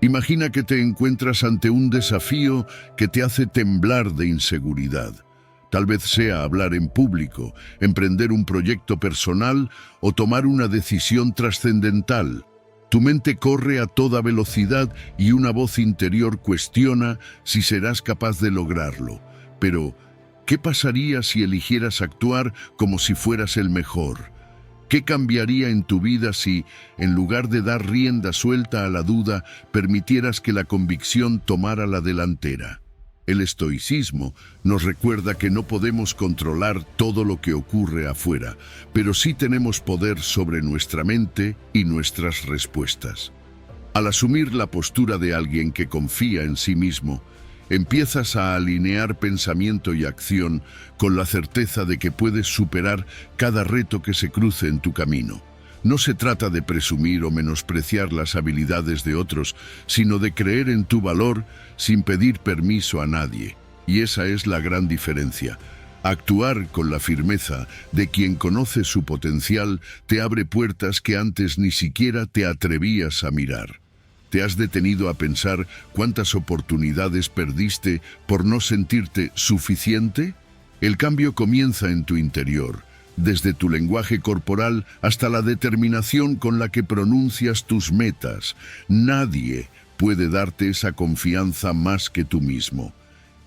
Imagina que te encuentras ante un desafío que te hace temblar de inseguridad. Tal vez sea hablar en público, emprender un proyecto personal o tomar una decisión trascendental. Tu mente corre a toda velocidad y una voz interior cuestiona si serás capaz de lograrlo. Pero, ¿qué pasaría si eligieras actuar como si fueras el mejor? ¿Qué cambiaría en tu vida si, en lugar de dar rienda suelta a la duda, permitieras que la convicción tomara la delantera? El estoicismo nos recuerda que no podemos controlar todo lo que ocurre afuera, pero sí tenemos poder sobre nuestra mente y nuestras respuestas. Al asumir la postura de alguien que confía en sí mismo, empiezas a alinear pensamiento y acción con la certeza de que puedes superar cada reto que se cruce en tu camino. No se trata de presumir o menospreciar las habilidades de otros, sino de creer en tu valor sin pedir permiso a nadie. Y esa es la gran diferencia. Actuar con la firmeza de quien conoce su potencial te abre puertas que antes ni siquiera te atrevías a mirar. ¿Te has detenido a pensar cuántas oportunidades perdiste por no sentirte suficiente? El cambio comienza en tu interior, desde tu lenguaje corporal hasta la determinación con la que pronuncias tus metas. Nadie puede darte esa confianza más que tú mismo.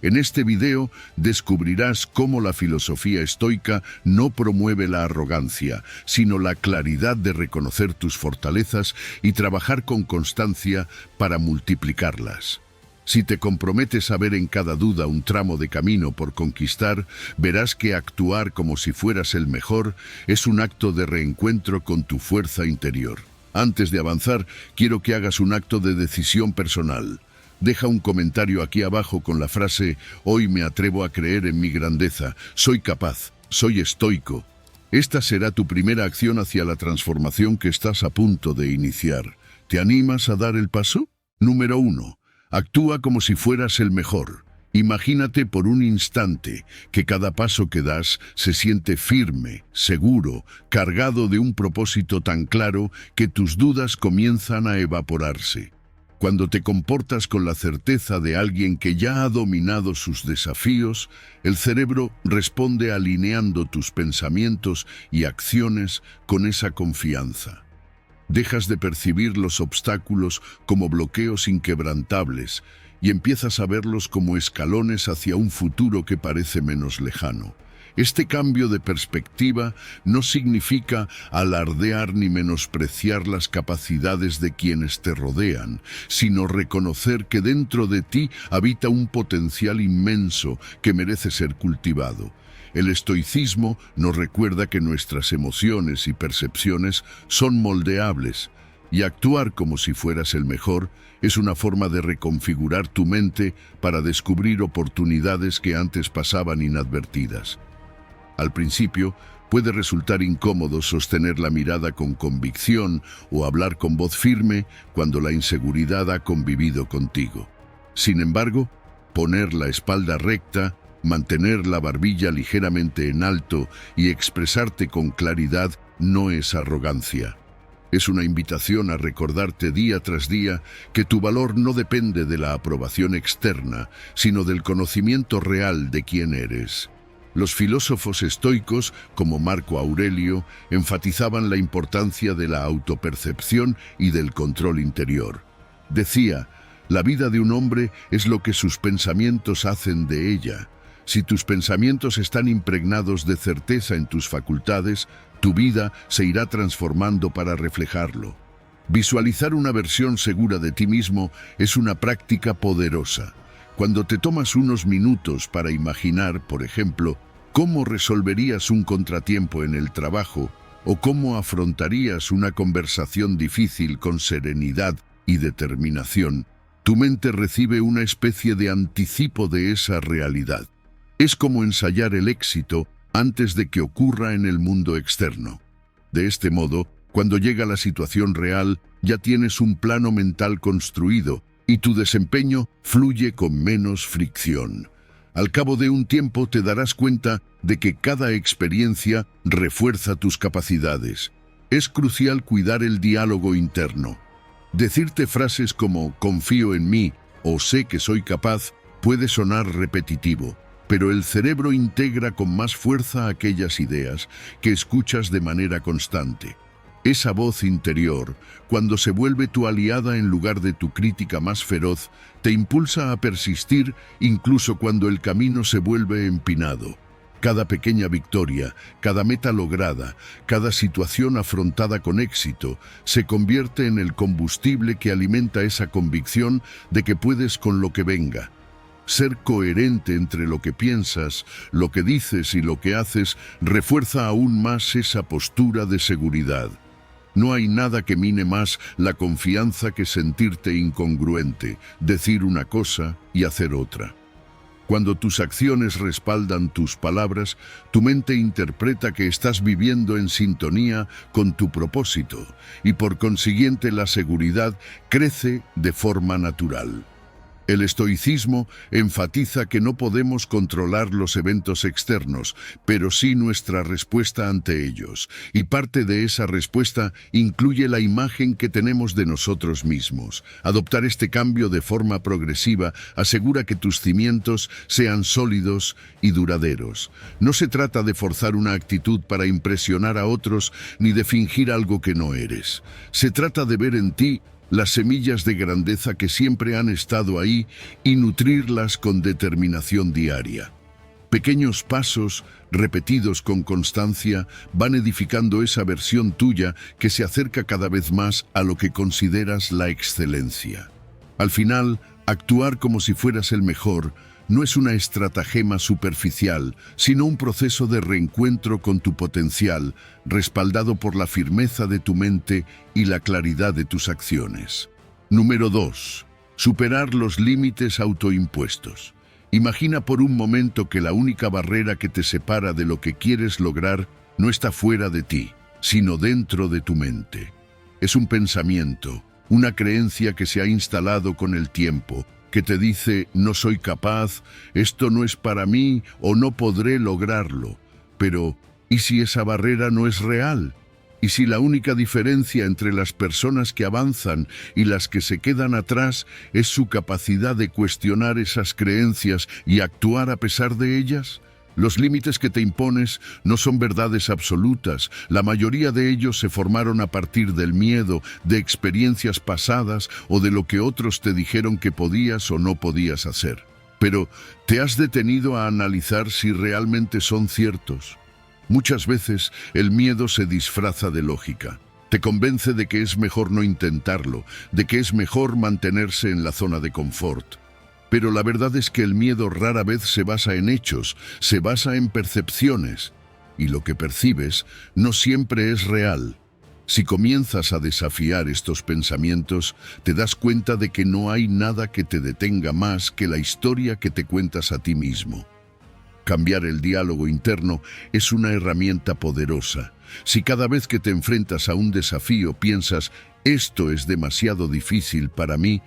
En este video descubrirás cómo la filosofía estoica no promueve la arrogancia, sino la claridad de reconocer tus fortalezas y trabajar con constancia para multiplicarlas. Si te comprometes a ver en cada duda un tramo de camino por conquistar, verás que actuar como si fueras el mejor es un acto de reencuentro con tu fuerza interior. Antes de avanzar, quiero que hagas un acto de decisión personal. Deja un comentario aquí abajo con la frase «Hoy me atrevo a creer en mi grandeza, soy capaz, soy estoico». Esta será tu primera acción hacia la transformación que estás a punto de iniciar. ¿Te animas a dar el paso? Número 1. Actúa como si fueras el mejor. Imagínate por un instante que cada paso que das se siente firme, seguro, cargado de un propósito tan claro que tus dudas comienzan a evaporarse. Cuando te comportas con la certeza de alguien que ya ha dominado sus desafíos, el cerebro responde alineando tus pensamientos y acciones con esa confianza. Dejas de percibir los obstáculos como bloqueos inquebrantables y empiezas a verlos como escalones hacia un futuro que parece menos lejano. Este cambio de perspectiva no significa alardear ni menospreciar las capacidades de quienes te rodean, sino reconocer que dentro de ti habita un potencial inmenso que merece ser cultivado. El estoicismo nos recuerda que nuestras emociones y percepciones son moldeables, y actuar como si fueras el mejor es una forma de reconfigurar tu mente para descubrir oportunidades que antes pasaban inadvertidas. Al principio, puede resultar incómodo sostener la mirada con convicción o hablar con voz firme cuando la inseguridad ha convivido contigo. Sin embargo, poner la espalda recta, mantener la barbilla ligeramente en alto y expresarte con claridad no es arrogancia. Es una invitación a recordarte día tras día que tu valor no depende de la aprobación externa, sino del conocimiento real de quién eres. Los filósofos estoicos, como Marco Aurelio, enfatizaban la importancia de la autopercepción y del control interior. Decía, la vida de un hombre es lo que sus pensamientos hacen de ella. Si tus pensamientos están impregnados de certeza en tus facultades, tu vida se irá transformando para reflejarlo. Visualizar una versión segura de ti mismo es una práctica poderosa. Cuando te tomas unos minutos para imaginar, por ejemplo, cómo resolverías un contratiempo en el trabajo o cómo afrontarías una conversación difícil con serenidad y determinación, tu mente recibe una especie de anticipo de esa realidad. Es como ensayar el éxito antes de que ocurra en el mundo externo. De este modo, cuando llega la situación real, ya tienes un plano mental construido y tu desempeño fluye con menos fricción. Al cabo de un tiempo te darás cuenta de que cada experiencia refuerza tus capacidades. Es crucial cuidar el diálogo interno. Decirte frases como confío en mí o sé que soy capaz puede sonar repetitivo, pero el cerebro integra con más fuerza aquellas ideas que escuchas de manera constante. Esa voz interior, cuando se vuelve tu aliada en lugar de tu crítica más feroz, te impulsa a persistir incluso cuando el camino se vuelve empinado. Cada pequeña victoria, cada meta lograda, cada situación afrontada con éxito, se convierte en el combustible que alimenta esa convicción de que puedes con lo que venga. Ser coherente entre lo que piensas, lo que dices y lo que haces refuerza aún más esa postura de seguridad. No hay nada que mine más la confianza que sentirte incongruente, decir una cosa y hacer otra. Cuando tus acciones respaldan tus palabras, tu mente interpreta que estás viviendo en sintonía con tu propósito y por consiguiente la seguridad crece de forma natural. El estoicismo enfatiza que no podemos controlar los eventos externos, pero sí nuestra respuesta ante ellos, y parte de esa respuesta incluye la imagen que tenemos de nosotros mismos. Adoptar este cambio de forma progresiva asegura que tus cimientos sean sólidos y duraderos. No se trata de forzar una actitud para impresionar a otros ni de fingir algo que no eres. Se trata de ver en ti las semillas de grandeza que siempre han estado ahí y nutrirlas con determinación diaria. Pequeños pasos, repetidos con constancia, van edificando esa versión tuya que se acerca cada vez más a lo que consideras la excelencia. Al final, actuar como si fueras el mejor no es una estratagema superficial, sino un proceso de reencuentro con tu potencial, respaldado por la firmeza de tu mente y la claridad de tus acciones. Número 2. Superar los límites autoimpuestos. Imagina por un momento que la única barrera que te separa de lo que quieres lograr no está fuera de ti, sino dentro de tu mente. Es un pensamiento, una creencia que se ha instalado con el tiempo, que te dice no soy capaz, esto no es para mí o no podré lograrlo. Pero, ¿y si esa barrera no es real? ¿Y si la única diferencia entre las personas que avanzan y las que se quedan atrás es su capacidad de cuestionar esas creencias y actuar a pesar de ellas? Los límites que te impones no son verdades absolutas. La mayoría de ellos se formaron a partir del miedo, de experiencias pasadas o de lo que otros te dijeron que podías o no podías hacer. Pero, ¿te has detenido a analizar si realmente son ciertos? Muchas veces el miedo se disfraza de lógica. Te convence de que es mejor no intentarlo, de que es mejor mantenerse en la zona de confort. Pero la verdad es que el miedo rara vez se basa en hechos, se basa en percepciones, y lo que percibes no siempre es real. Si comienzas a desafiar estos pensamientos, te das cuenta de que no hay nada que te detenga más que la historia que te cuentas a ti mismo. Cambiar el diálogo interno es una herramienta poderosa. Si cada vez que te enfrentas a un desafío piensas, esto es demasiado difícil para mí,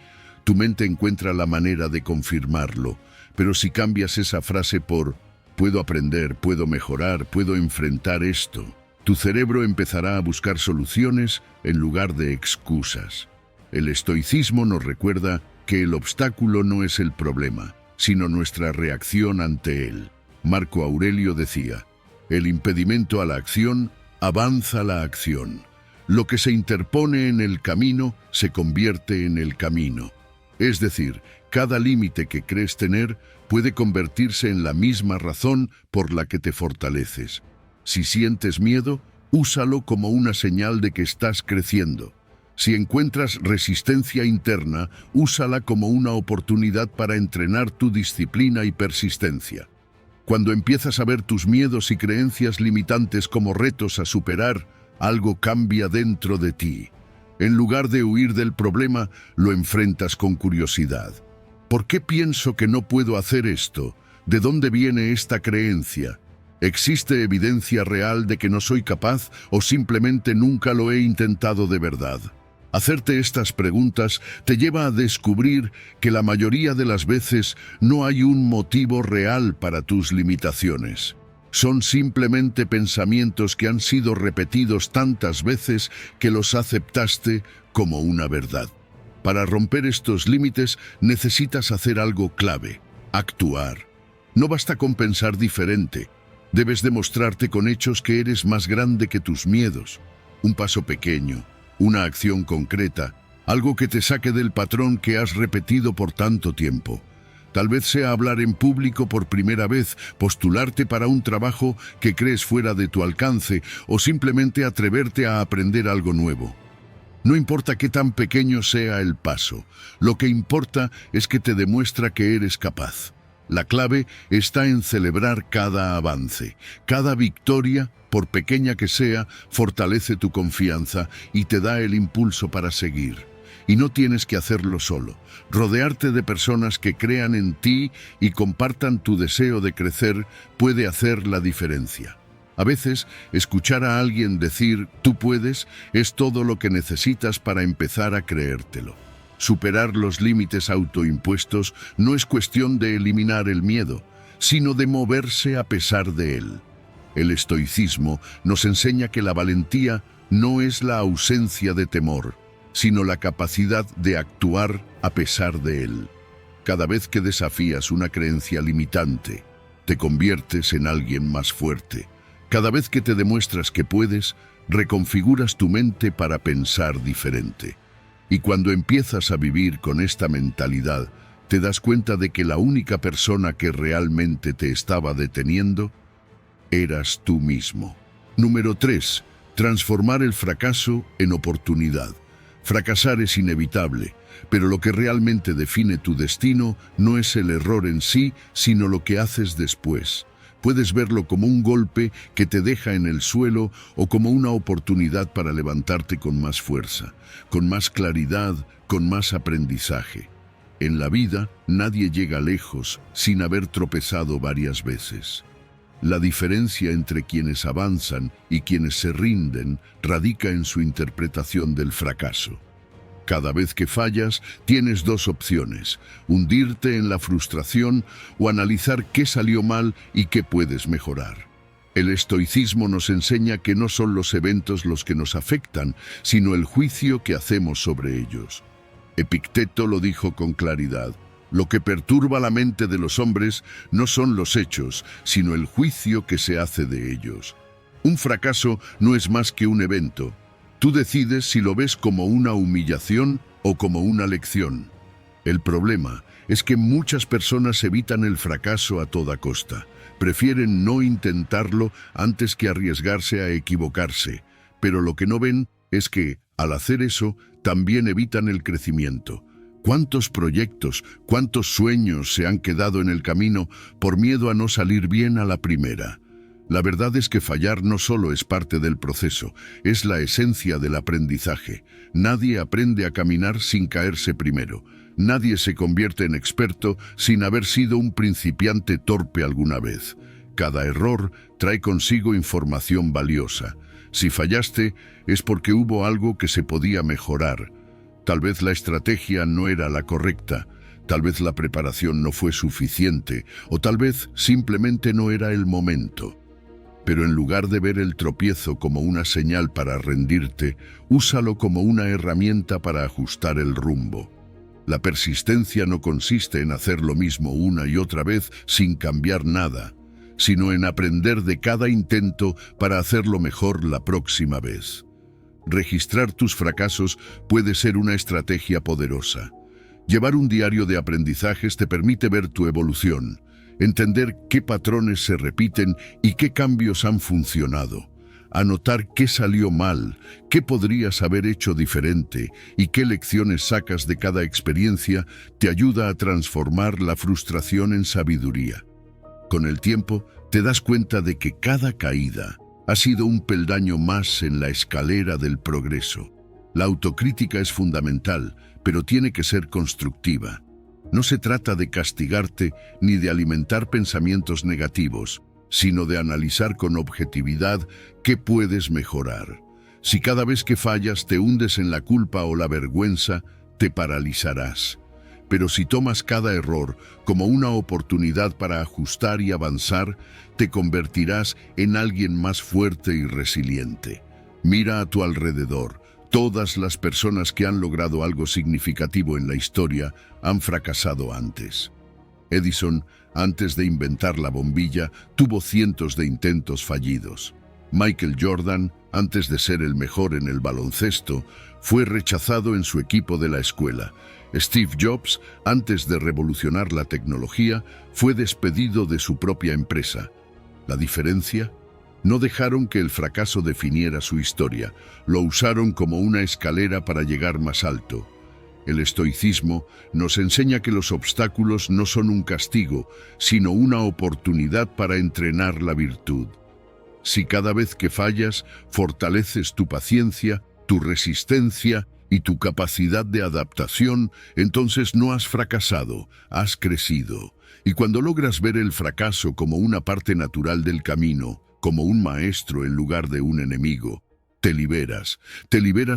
tu mente encuentra la manera de confirmarlo, pero si cambias esa frase por puedo aprender, puedo mejorar, puedo enfrentar esto, tu cerebro empezará a buscar soluciones en lugar de excusas. El estoicismo nos recuerda que el obstáculo no es el problema, sino nuestra reacción ante él. Marco Aurelio decía, el impedimento a la acción avanza la acción. Lo que se interpone en el camino se convierte en el camino. Es decir, cada límite que crees tener puede convertirse en la misma razón por la que te fortaleces. Si sientes miedo, úsalo como una señal de que estás creciendo. Si encuentras resistencia interna, úsala como una oportunidad para entrenar tu disciplina y persistencia. Cuando empiezas a ver tus miedos y creencias limitantes como retos a superar, algo cambia dentro de ti. En lugar de huir del problema, lo enfrentas con curiosidad. ¿Por qué pienso que no puedo hacer esto? ¿De dónde viene esta creencia? ¿Existe evidencia real de que no soy capaz o simplemente nunca lo he intentado de verdad? Hacerte estas preguntas te lleva a descubrir que la mayoría de las veces no hay un motivo real para tus limitaciones. Son simplemente pensamientos que han sido repetidos tantas veces que los aceptaste como una verdad. Para romper estos límites necesitas hacer algo clave: actuar. No basta con pensar diferente. Debes demostrarte con hechos que eres más grande que tus miedos. Un paso pequeño, una acción concreta, algo que te saque del patrón que has repetido por tanto tiempo. Tal vez sea hablar en público por primera vez, postularte para un trabajo que crees fuera de tu alcance o simplemente atreverte a aprender algo nuevo. No importa qué tan pequeño sea el paso, lo que importa es que te demuestra que eres capaz. La clave está en celebrar cada avance. Cada victoria, por pequeña que sea, fortalece tu confianza y te da el impulso para seguir. Y no tienes que hacerlo solo. Rodearte de personas que crean en ti y compartan tu deseo de crecer puede hacer la diferencia. A veces, escuchar a alguien decir «tú puedes» es todo lo que necesitas para empezar a creértelo. Superar los límites autoimpuestos no es cuestión de eliminar el miedo, sino de moverse a pesar de él. El estoicismo nos enseña que la valentía no es la ausencia de temor, sino la capacidad de actuar a pesar de él. Cada vez que desafías una creencia limitante, te conviertes en alguien más fuerte. Cada vez que te demuestras que puedes, reconfiguras tu mente para pensar diferente. Y cuando empiezas a vivir con esta mentalidad, te das cuenta de que la única persona que realmente te estaba deteniendo eras tú mismo. Número 3. Transformar el fracaso en oportunidad. Fracasar es inevitable, pero lo que realmente define tu destino no es el error en sí, sino lo que haces después. Puedes verlo como un golpe que te deja en el suelo o como una oportunidad para levantarte con más fuerza, con más claridad, con más aprendizaje. En la vida, nadie llega lejos sin haber tropezado varias veces. La diferencia entre quienes avanzan y quienes se rinden radica en su interpretación del fracaso. Cada vez que fallas, tienes dos opciones: hundirte en la frustración o analizar qué salió mal y qué puedes mejorar. El estoicismo nos enseña que no son los eventos los que nos afectan, sino el juicio que hacemos sobre ellos. Epicteto lo dijo con claridad: lo que perturba la mente de los hombres no son los hechos, sino el juicio que se hace de ellos. Un fracaso no es más que un evento. Tú decides si lo ves como una humillación o como una lección. El problema es que muchas personas evitan el fracaso a toda costa. Prefieren no intentarlo antes que arriesgarse a equivocarse. Pero lo que no ven es que, al hacer eso, también evitan el crecimiento. ¿Cuántos proyectos, cuántos sueños se han quedado en el camino por miedo a no salir bien a la primera? La verdad es que fallar no solo es parte del proceso, es la esencia del aprendizaje. Nadie aprende a caminar sin caerse primero. Nadie se convierte en experto sin haber sido un principiante torpe alguna vez. Cada error trae consigo información valiosa. Si fallaste, es porque hubo algo que se podía mejorar. Tal vez la estrategia no era la correcta, tal vez la preparación no fue suficiente, o tal vez simplemente no era el momento. Pero en lugar de ver el tropiezo como una señal para rendirte, úsalo como una herramienta para ajustar el rumbo. La persistencia no consiste en hacer lo mismo una y otra vez sin cambiar nada, sino en aprender de cada intento para hacerlo mejor la próxima vez. Registrar tus fracasos puede ser una estrategia poderosa. Llevar un diario de aprendizajes te permite ver tu evolución, entender qué patrones se repiten y qué cambios han funcionado. Anotar qué salió mal, qué podrías haber hecho diferente y qué lecciones sacas de cada experiencia te ayuda a transformar la frustración en sabiduría. Con el tiempo, te das cuenta de que cada caída ha sido un peldaño más en la escalera del progreso. La autocrítica es fundamental, pero tiene que ser constructiva. No se trata de castigarte ni de alimentar pensamientos negativos, sino de analizar con objetividad qué puedes mejorar. Si cada vez que fallas te hundes en la culpa o la vergüenza, te paralizarás. Pero si tomas cada error como una oportunidad para ajustar y avanzar, te convertirás en alguien más fuerte y resiliente. Mira a tu alrededor. Todas las personas que han logrado algo significativo en la historia han fracasado antes. Edison, antes de inventar la bombilla, tuvo cientos de intentos fallidos. Michael Jordan, antes de ser el mejor en el baloncesto, fue rechazado en su equipo de la escuela. Steve Jobs, antes de revolucionar la tecnología, fue despedido de su propia empresa. ¿La diferencia? No dejaron que el fracaso definiera su historia, lo usaron como una escalera para llegar más alto. El estoicismo nos enseña que los obstáculos no son un castigo, sino una oportunidad para entrenar la virtud. Si cada vez que fallas, fortaleces tu paciencia, tu resistencia y tu capacidad de adaptación, entonces no has fracasado, has crecido. Y cuando logras ver el fracaso como una parte natural del camino, como un maestro en lugar de un enemigo, te liberas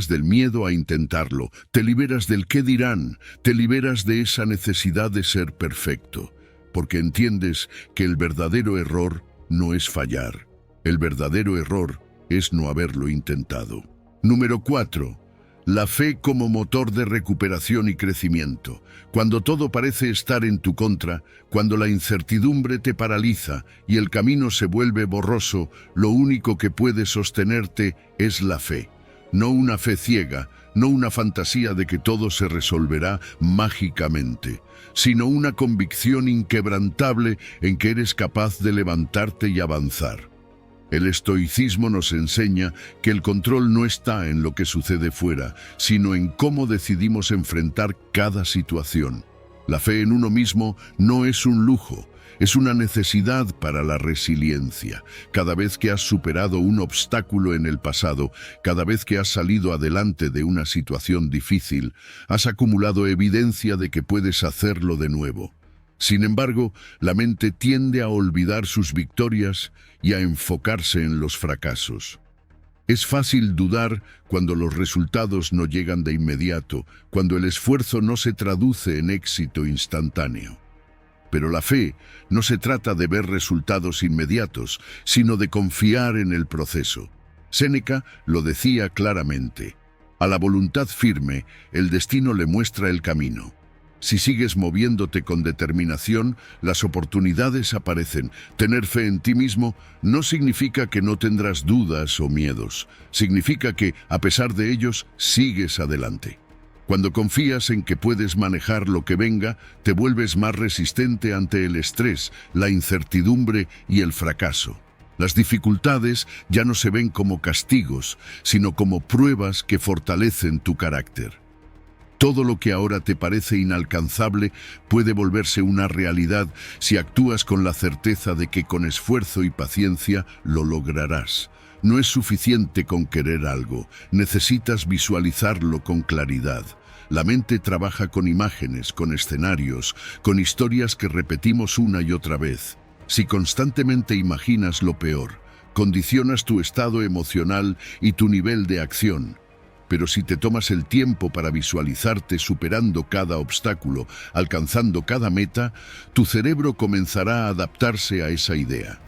del miedo a intentarlo, te liberas del qué dirán, te liberas de esa necesidad de ser perfecto, porque entiendes que el verdadero error no es fallar, el verdadero error es no haberlo intentado. Número 4. La fe como motor de recuperación y crecimiento. Cuando todo parece estar en tu contra, cuando la incertidumbre te paraliza y el camino se vuelve borroso, lo único que puede sostenerte es la fe. No una fe ciega, no una fantasía de que todo se resolverá mágicamente, sino una convicción inquebrantable en que eres capaz de levantarte y avanzar. El estoicismo nos enseña que el control no está en lo que sucede fuera, sino en cómo decidimos enfrentar cada situación. La fe en uno mismo no es un lujo, es una necesidad para la resiliencia. Cada vez que has superado un obstáculo en el pasado, cada vez que has salido adelante de una situación difícil, has acumulado evidencia de que puedes hacerlo de nuevo. Sin embargo, la mente tiende a olvidar sus victorias y a enfocarse en los fracasos. Es fácil dudar cuando los resultados no llegan de inmediato, cuando el esfuerzo no se traduce en éxito instantáneo. Pero la fe no se trata de ver resultados inmediatos, sino de confiar en el proceso. Séneca lo decía claramente: a la voluntad firme, el destino le muestra el camino. Si sigues moviéndote con determinación, las oportunidades aparecen. Tener fe en ti mismo no significa que no tendrás dudas o miedos. Significa que, a pesar de ellos, sigues adelante. Cuando confías en que puedes manejar lo que venga, te vuelves más resistente ante el estrés, la incertidumbre y el fracaso. Las dificultades ya no se ven como castigos, sino como pruebas que fortalecen tu carácter. Todo lo que ahora te parece inalcanzable puede volverse una realidad si actúas con la certeza de que con esfuerzo y paciencia lo lograrás. No es suficiente con querer algo, necesitas visualizarlo con claridad. La mente trabaja con imágenes, con escenarios, con historias que repetimos una y otra vez. Si constantemente imaginas lo peor, condicionas tu estado emocional y tu nivel de acción. Pero si te tomas el tiempo para visualizarte superando cada obstáculo, alcanzando cada meta, tu cerebro comenzará a adaptarse a esa idea.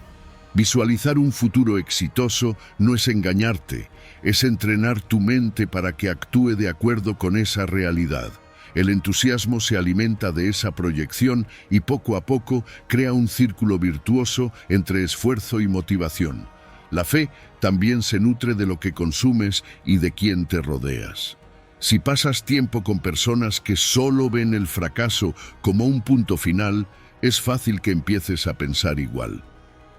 Visualizar un futuro exitoso no es engañarte, es entrenar tu mente para que actúe de acuerdo con esa realidad. El entusiasmo se alimenta de esa proyección y poco a poco crea un círculo virtuoso entre esfuerzo y motivación. La fe también se nutre de lo que consumes y de quién te rodeas. Si pasas tiempo con personas que solo ven el fracaso como un punto final, es fácil que empieces a pensar igual.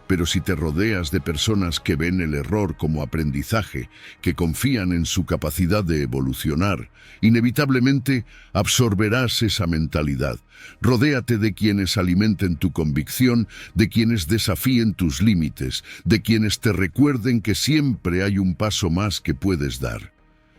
Pero si te rodeas de personas que ven el error como aprendizaje, que confían en su capacidad de evolucionar, inevitablemente absorberás esa mentalidad. Rodéate de quienes alimenten tu convicción, de quienes desafíen tus límites, de quienes te recuerden que siempre hay un paso más que puedes dar.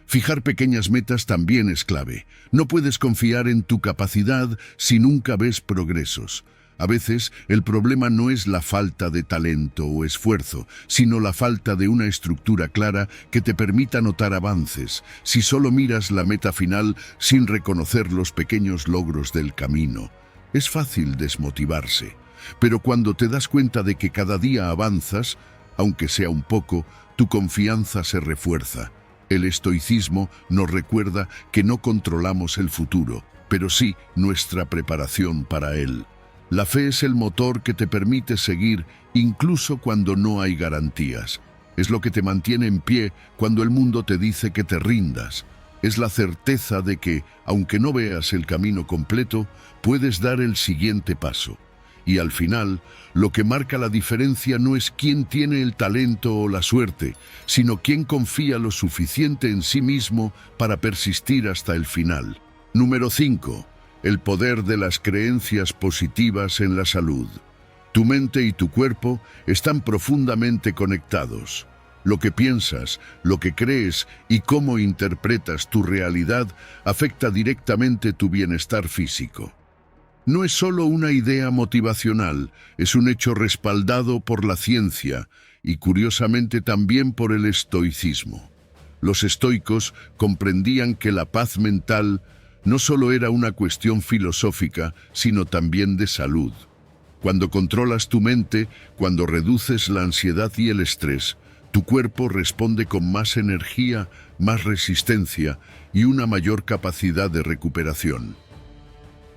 Fijar pequeñas metas también es clave. No puedes confiar en tu capacidad si nunca ves progresos. A veces el problema no es la falta de talento o esfuerzo, sino la falta de una estructura clara que te permita notar avances, si solo miras la meta final sin reconocer los pequeños logros del camino. Es fácil desmotivarse, pero cuando te das cuenta de que cada día avanzas, aunque sea un poco, tu confianza se refuerza. El estoicismo nos recuerda que no controlamos el futuro, pero sí nuestra preparación para él. La fe es el motor que te permite seguir incluso cuando no hay garantías. Es lo que te mantiene en pie cuando el mundo te dice que te rindas. Es la certeza de que, aunque no veas el camino completo, puedes dar el siguiente paso. Y al final, lo que marca la diferencia no es quién tiene el talento o la suerte, sino quién confía lo suficiente en sí mismo para persistir hasta el final. Número 5. El poder de las creencias positivas en la salud. Tu mente y tu cuerpo están profundamente conectados. Lo que piensas, lo que crees y cómo interpretas tu realidad afecta directamente tu bienestar físico. No es solo una idea motivacional, es un hecho respaldado por la ciencia y curiosamente también por el estoicismo. Los estoicos comprendían que la paz mental no solo era una cuestión filosófica, sino también de salud. Cuando controlas tu mente, cuando reduces la ansiedad y el estrés, tu cuerpo responde con más energía, más resistencia y una mayor capacidad de recuperación.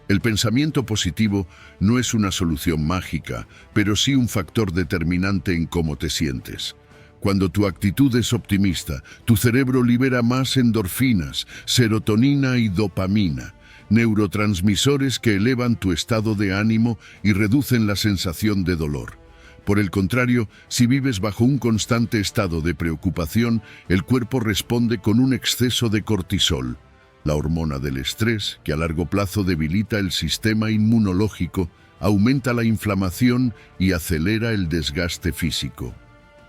El pensamiento positivo no es una solución mágica, pero sí un factor determinante en cómo te sientes. Cuando tu actitud es optimista, tu cerebro libera más endorfinas, serotonina y dopamina, neurotransmisores que elevan tu estado de ánimo y reducen la sensación de dolor. Por el contrario, si vives bajo un constante estado de preocupación, el cuerpo responde con un exceso de cortisol, la hormona del estrés, que a largo plazo debilita el sistema inmunológico, aumenta la inflamación y acelera el desgaste físico.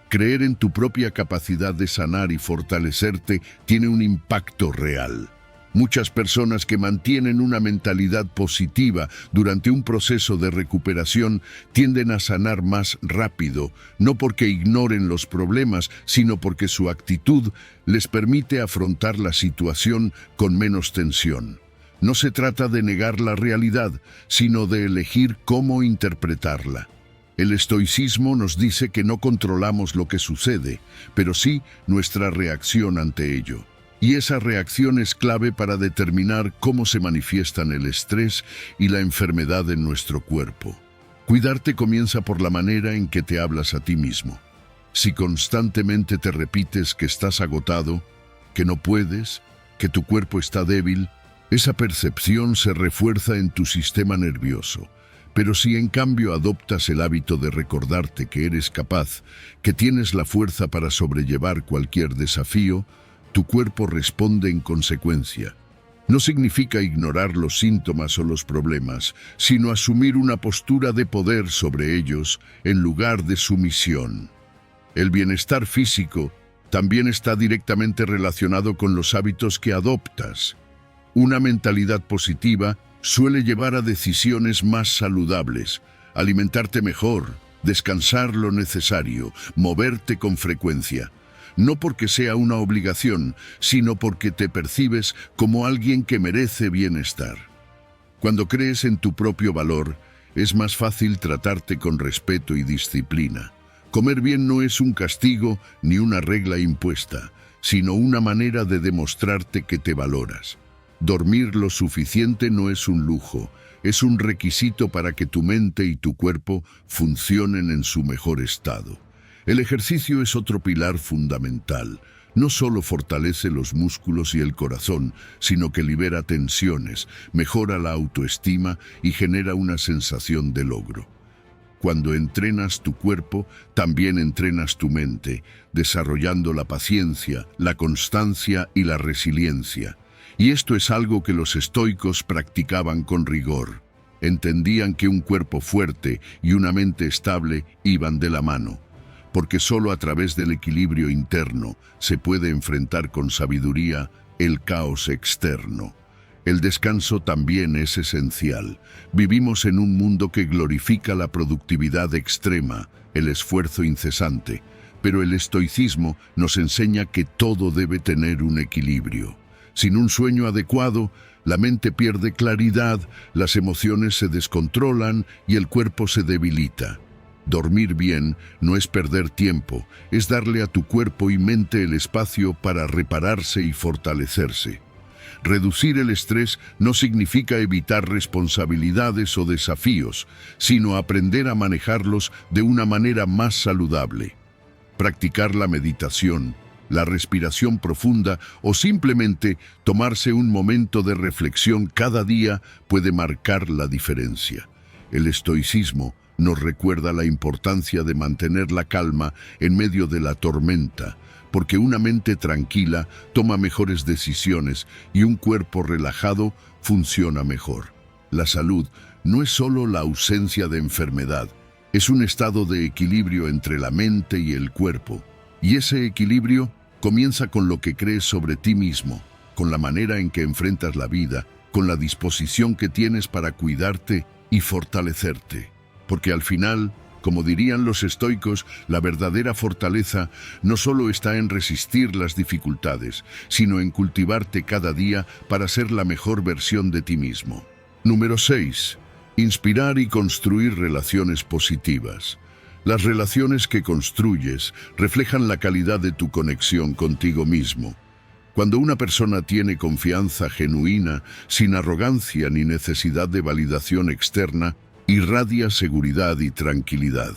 Creer en tu propia capacidad de sanar y fortalecerte tiene un impacto real. Muchas personas que mantienen una mentalidad positiva durante un proceso de recuperación tienden a sanar más rápido, no porque ignoren los problemas, sino porque su actitud les permite afrontar la situación con menos tensión. No se trata de negar la realidad, sino de elegir cómo interpretarla. El estoicismo nos dice que no controlamos lo que sucede, pero sí nuestra reacción ante ello. Y esa reacción es clave para determinar cómo se manifiestan el estrés y la enfermedad en nuestro cuerpo. Cuidarte comienza por la manera en que te hablas a ti mismo. Si constantemente te repites que estás agotado, que no puedes, que tu cuerpo está débil, esa percepción se refuerza en tu sistema nervioso. Pero si en cambio adoptas el hábito de recordarte que eres capaz, que tienes la fuerza para sobrellevar cualquier desafío, tu cuerpo responde en consecuencia. No significa ignorar los síntomas o los problemas, sino asumir una postura de poder sobre ellos en lugar de sumisión. El bienestar físico también está directamente relacionado con los hábitos que adoptas. Una mentalidad positiva suele llevar a decisiones más saludables, alimentarte mejor, descansar lo necesario, moverte con frecuencia. No porque sea una obligación, sino porque te percibes como alguien que merece bienestar. Cuando crees en tu propio valor, es más fácil tratarte con respeto y disciplina. Comer bien no es un castigo ni una regla impuesta, sino una manera de demostrarte que te valoras. Dormir lo suficiente no es un lujo, es un requisito para que tu mente y tu cuerpo funcionen en su mejor estado. El ejercicio es otro pilar fundamental. No solo fortalece los músculos y el corazón, sino que libera tensiones, mejora la autoestima y genera una sensación de logro. Cuando entrenas tu cuerpo, también entrenas tu mente, desarrollando la paciencia, la constancia y la resiliencia. Y esto es algo que los estoicos practicaban con rigor. Entendían que un cuerpo fuerte y una mente estable iban de la mano, porque solo a través del equilibrio interno se puede enfrentar con sabiduría el caos externo. El descanso también es esencial. Vivimos en un mundo que glorifica la productividad extrema, el esfuerzo incesante, pero el estoicismo nos enseña que todo debe tener un equilibrio. Sin un sueño adecuado, la mente pierde claridad, las emociones se descontrolan y el cuerpo se debilita. Dormir bien no es perder tiempo, es darle a tu cuerpo y mente el espacio para repararse y fortalecerse. Reducir el estrés no significa evitar responsabilidades o desafíos, sino aprender a manejarlos de una manera más saludable. Practicar la meditación, la respiración profunda o simplemente tomarse un momento de reflexión cada día puede marcar la diferencia. El estoicismo nos recuerda la importancia de mantener la calma en medio de la tormenta, porque una mente tranquila toma mejores decisiones y un cuerpo relajado funciona mejor. La salud no es solo la ausencia de enfermedad, es un estado de equilibrio entre la mente y el cuerpo. Y ese equilibrio comienza con lo que crees sobre ti mismo, con la manera en que enfrentas la vida, con la disposición que tienes para cuidarte y fortalecerte. Porque al final, como dirían los estoicos, la verdadera fortaleza no solo está en resistir las dificultades, sino en cultivarte cada día para ser la mejor versión de ti mismo. Número 6. Inspirar y construir relaciones positivas. Las relaciones que construyes reflejan la calidad de tu conexión contigo mismo. Cuando una persona tiene confianza genuina, sin arrogancia ni necesidad de validación externa, irradia seguridad y tranquilidad.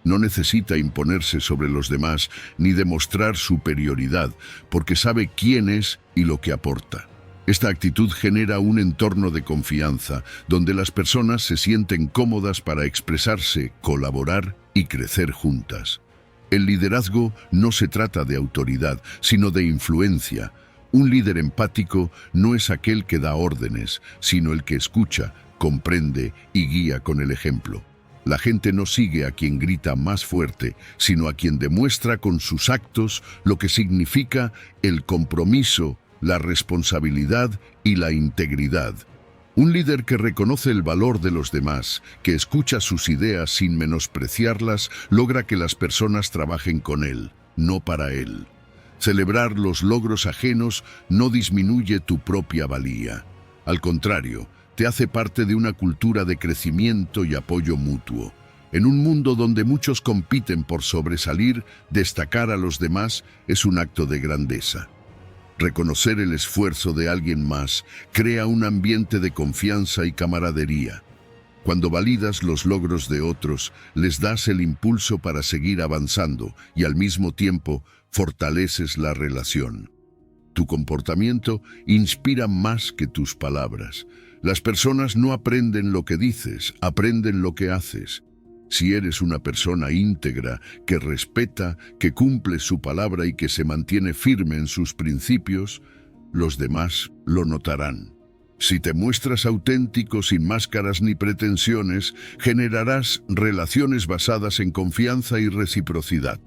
No necesita imponerse sobre los demás ni demostrar superioridad, porque sabe quién es y lo que aporta. Esta actitud genera un entorno de confianza, donde las personas se sienten cómodas para expresarse, colaborar y crecer juntas. El liderazgo no se trata de autoridad, sino de influencia. Un líder empático no es aquel que da órdenes, sino el que escucha, comprende y guía con el ejemplo. La gente no sigue a quien grita más fuerte, sino a quien demuestra con sus actos lo que significa el compromiso, la responsabilidad y la integridad. Un líder que reconoce el valor de los demás, que escucha sus ideas sin menospreciarlas, logra que las personas trabajen con él, no para él. Celebrar los logros ajenos no disminuye tu propia valía. Al contrario, te hace parte de una cultura de crecimiento y apoyo mutuo. En un mundo donde muchos compiten por sobresalir, destacar a los demás es un acto de grandeza. Reconocer el esfuerzo de alguien más crea un ambiente de confianza y camaradería. Cuando validas los logros de otros, les das el impulso para seguir avanzando y al mismo tiempo fortaleces la relación. Tu comportamiento inspira más que tus palabras. Las personas no aprenden lo que dices, aprenden lo que haces. Si eres una persona íntegra, que respeta, que cumple su palabra y que se mantiene firme en sus principios, los demás lo notarán. Si te muestras auténtico, sin máscaras ni pretensiones, generarás relaciones basadas en confianza y reciprocidad.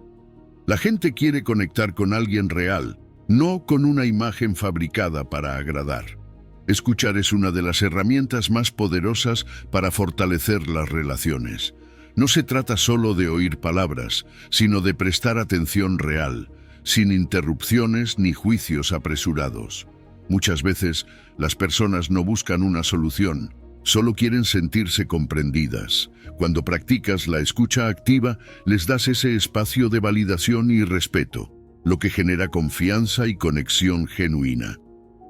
La gente quiere conectar con alguien real, no con una imagen fabricada para agradar. Escuchar es una de las herramientas más poderosas para fortalecer las relaciones. No se trata solo de oír palabras, sino de prestar atención real, sin interrupciones ni juicios apresurados. Muchas veces, las personas no buscan una solución, solo quieren sentirse comprendidas. Cuando practicas la escucha activa, les das ese espacio de validación y respeto, lo que genera confianza y conexión genuina.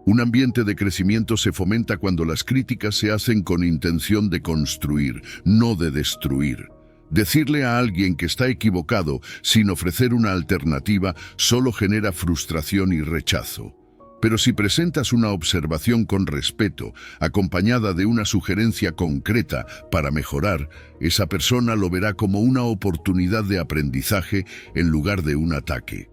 Un ambiente de crecimiento se fomenta cuando las críticas se hacen con intención de construir, no de destruir. Decirle a alguien que está equivocado sin ofrecer una alternativa solo genera frustración y rechazo. Pero si presentas una observación con respeto, acompañada de una sugerencia concreta para mejorar, esa persona lo verá como una oportunidad de aprendizaje en lugar de un ataque.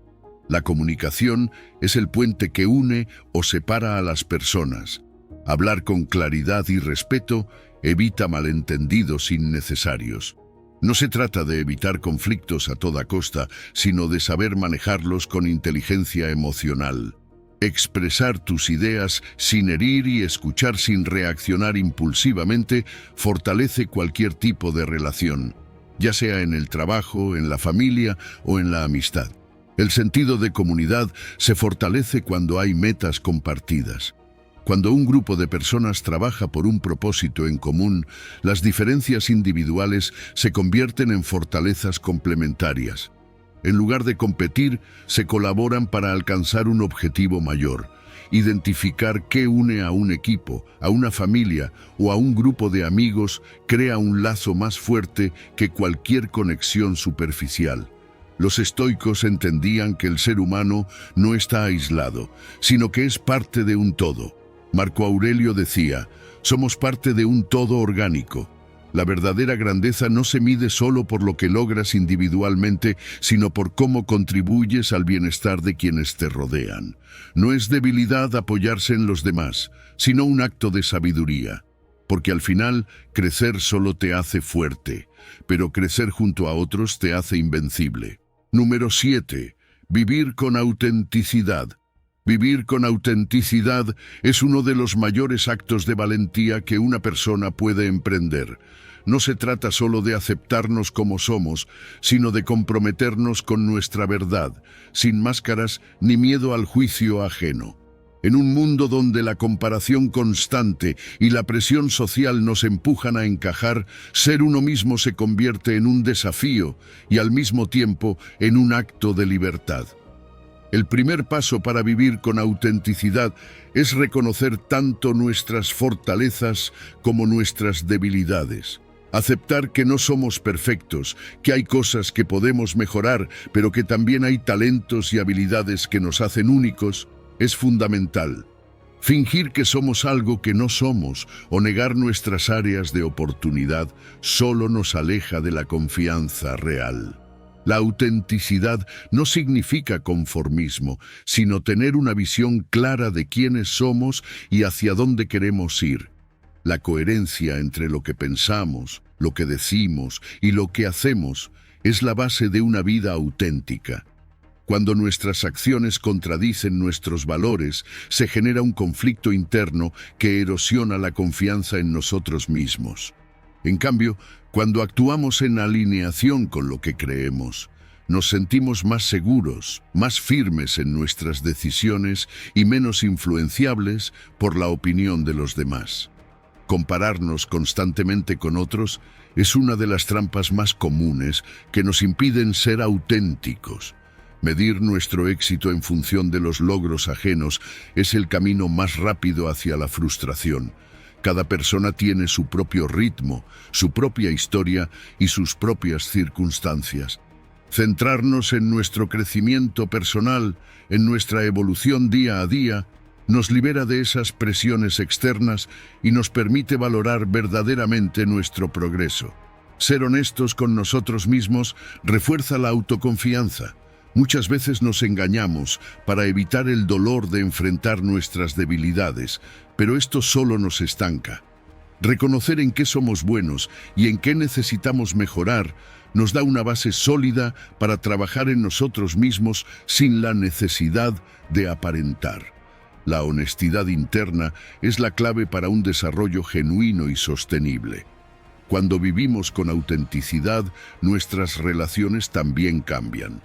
La comunicación es el puente que une o separa a las personas. Hablar con claridad y respeto evita malentendidos innecesarios. No se trata de evitar conflictos a toda costa, sino de saber manejarlos con inteligencia emocional. Expresar tus ideas sin herir y escuchar sin reaccionar impulsivamente fortalece cualquier tipo de relación, ya sea en el trabajo, en la familia o en la amistad. El sentido de comunidad se fortalece cuando hay metas compartidas. Cuando un grupo de personas trabaja por un propósito en común, las diferencias individuales se convierten en fortalezas complementarias. En lugar de competir, se colaboran para alcanzar un objetivo mayor. Identificar qué une a un equipo, a una familia o a un grupo de amigos crea un lazo más fuerte que cualquier conexión superficial. Los estoicos entendían que el ser humano no está aislado, sino que es parte de un todo. Marco Aurelio decía, somos parte de un todo orgánico. La verdadera grandeza no se mide solo por lo que logras individualmente, sino por cómo contribuyes al bienestar de quienes te rodean. No es debilidad apoyarse en los demás, sino un acto de sabiduría. Porque al final, crecer solo te hace fuerte, pero crecer junto a otros te hace invencible. Número 7. Vivir con autenticidad. Vivir con autenticidad es uno de los mayores actos de valentía que una persona puede emprender. No se trata solo de aceptarnos como somos, sino de comprometernos con nuestra verdad, sin máscaras ni miedo al juicio ajeno. En un mundo donde la comparación constante y la presión social nos empujan a encajar, ser uno mismo se convierte en un desafío y al mismo tiempo en un acto de libertad. El primer paso para vivir con autenticidad es reconocer tanto nuestras fortalezas como nuestras debilidades. Aceptar que no somos perfectos, que hay cosas que podemos mejorar, pero que también hay talentos y habilidades que nos hacen únicos, es fundamental. Fingir que somos algo que no somos o negar nuestras áreas de oportunidad solo nos aleja de la confianza real. La autenticidad no significa conformismo, sino tener una visión clara de quiénes somos y hacia dónde queremos ir. La coherencia entre lo que pensamos, lo que decimos y lo que hacemos es la base de una vida auténtica. Cuando nuestras acciones contradicen nuestros valores, se genera un conflicto interno que erosiona la confianza en nosotros mismos. En cambio, cuando actuamos en alineación con lo que creemos, nos sentimos más seguros, más firmes en nuestras decisiones y menos influenciables por la opinión de los demás. Compararnos constantemente con otros es una de las trampas más comunes que nos impiden ser auténticos. Medir nuestro éxito en función de los logros ajenos es el camino más rápido hacia la frustración. Cada persona tiene su propio ritmo, su propia historia y sus propias circunstancias. Centrarnos en nuestro crecimiento personal, en nuestra evolución día a día, nos libera de esas presiones externas y nos permite valorar verdaderamente nuestro progreso. Ser honestos con nosotros mismos refuerza la autoconfianza. Muchas veces nos engañamos para evitar el dolor de enfrentar nuestras debilidades, pero esto solo nos estanca. Reconocer en qué somos buenos y en qué necesitamos mejorar nos da una base sólida para trabajar en nosotros mismos sin la necesidad de aparentar. La honestidad interna es la clave para un desarrollo genuino y sostenible. Cuando vivimos con autenticidad, nuestras relaciones también cambian.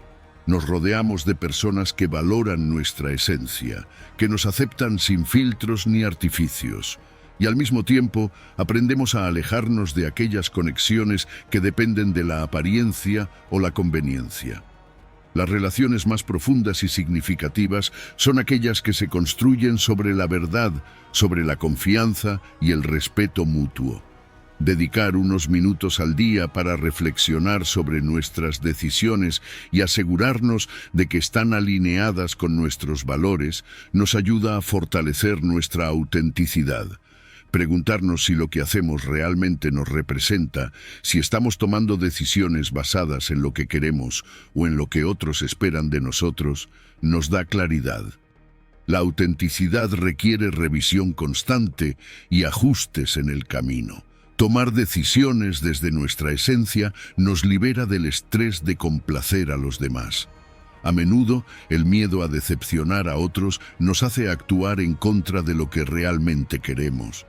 Nos rodeamos de personas que valoran nuestra esencia, que nos aceptan sin filtros ni artificios. Y al mismo tiempo, aprendemos a alejarnos de aquellas conexiones que dependen de la apariencia o la conveniencia. Las relaciones más profundas y significativas son aquellas que se construyen sobre la verdad, sobre la confianza y el respeto mutuo. Dedicar unos minutos al día para reflexionar sobre nuestras decisiones y asegurarnos de que están alineadas con nuestros valores nos ayuda a fortalecer nuestra autenticidad. Preguntarnos si lo que hacemos realmente nos representa, si estamos tomando decisiones basadas en lo que queremos o en lo que otros esperan de nosotros, nos da claridad. La autenticidad requiere revisión constante y ajustes en el camino. Tomar decisiones desde nuestra esencia nos libera del estrés de complacer a los demás. A menudo, el miedo a decepcionar a otros nos hace actuar en contra de lo que realmente queremos.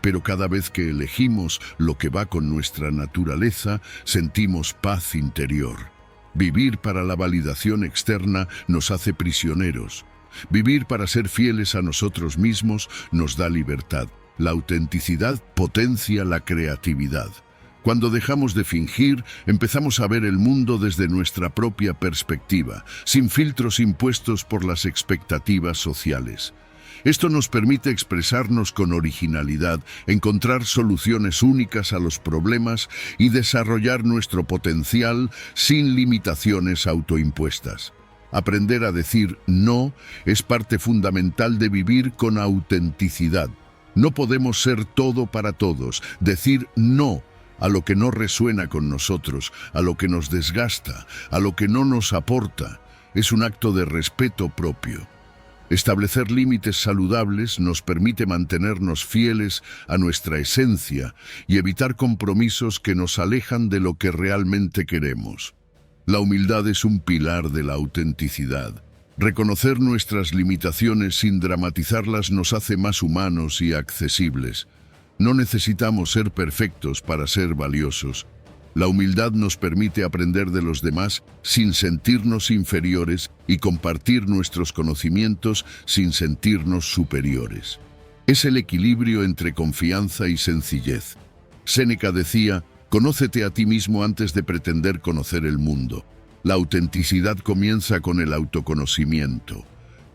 Pero cada vez que elegimos lo que va con nuestra naturaleza, sentimos paz interior. Vivir para la validación externa nos hace prisioneros. Vivir para ser fieles a nosotros mismos nos da libertad. La autenticidad potencia la creatividad. Cuando dejamos de fingir, empezamos a ver el mundo desde nuestra propia perspectiva, sin filtros impuestos por las expectativas sociales. Esto nos permite expresarnos con originalidad, encontrar soluciones únicas a los problemas y desarrollar nuestro potencial sin limitaciones autoimpuestas. Aprender a decir no es parte fundamental de vivir con autenticidad. No podemos ser todo para todos, decir no a lo que no resuena con nosotros, a lo que nos desgasta, a lo que no nos aporta, es un acto de respeto propio. Establecer límites saludables nos permite mantenernos fieles a nuestra esencia y evitar compromisos que nos alejan de lo que realmente queremos. La humildad es un pilar de la autenticidad. Reconocer nuestras limitaciones sin dramatizarlas nos hace más humanos y accesibles. No necesitamos ser perfectos para ser valiosos. La humildad nos permite aprender de los demás sin sentirnos inferiores y compartir nuestros conocimientos sin sentirnos superiores. Es el equilibrio entre confianza y sencillez. Séneca decía, «Conócete a ti mismo antes de pretender conocer el mundo». La autenticidad comienza con el autoconocimiento.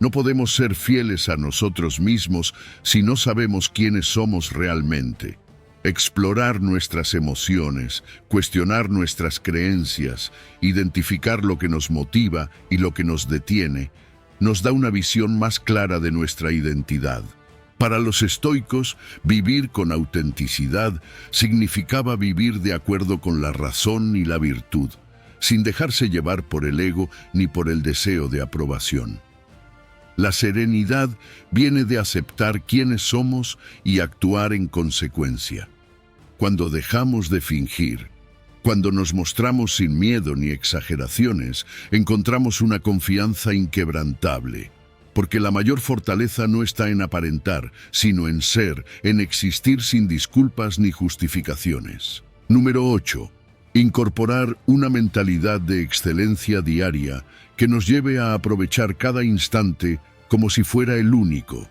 No podemos ser fieles a nosotros mismos si no sabemos quiénes somos realmente. Explorar nuestras emociones, cuestionar nuestras creencias, identificar lo que nos motiva y lo que nos detiene, nos da una visión más clara de nuestra identidad. Para los estoicos, vivir con autenticidad significaba vivir de acuerdo con la razón y la virtud, sin dejarse llevar por el ego ni por el deseo de aprobación. La serenidad viene de aceptar quiénes somos y actuar en consecuencia. Cuando dejamos de fingir, cuando nos mostramos sin miedo ni exageraciones, encontramos una confianza inquebrantable, porque la mayor fortaleza no está en aparentar, sino en ser, en existir sin disculpas ni justificaciones. Número 8. Incorporar una mentalidad de excelencia diaria que nos lleve a aprovechar cada instante como si fuera el único.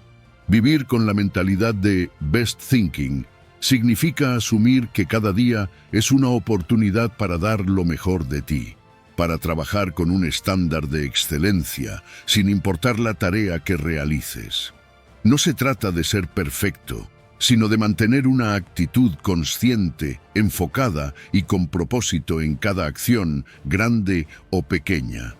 Vivir con la mentalidad de best thinking significa asumir que cada día es una oportunidad para dar lo mejor de ti, para trabajar con un estándar de excelencia, sin importar la tarea que realices. No se trata de ser perfecto, sino de mantener una actitud consciente, enfocada y con propósito en cada acción, grande o pequeña.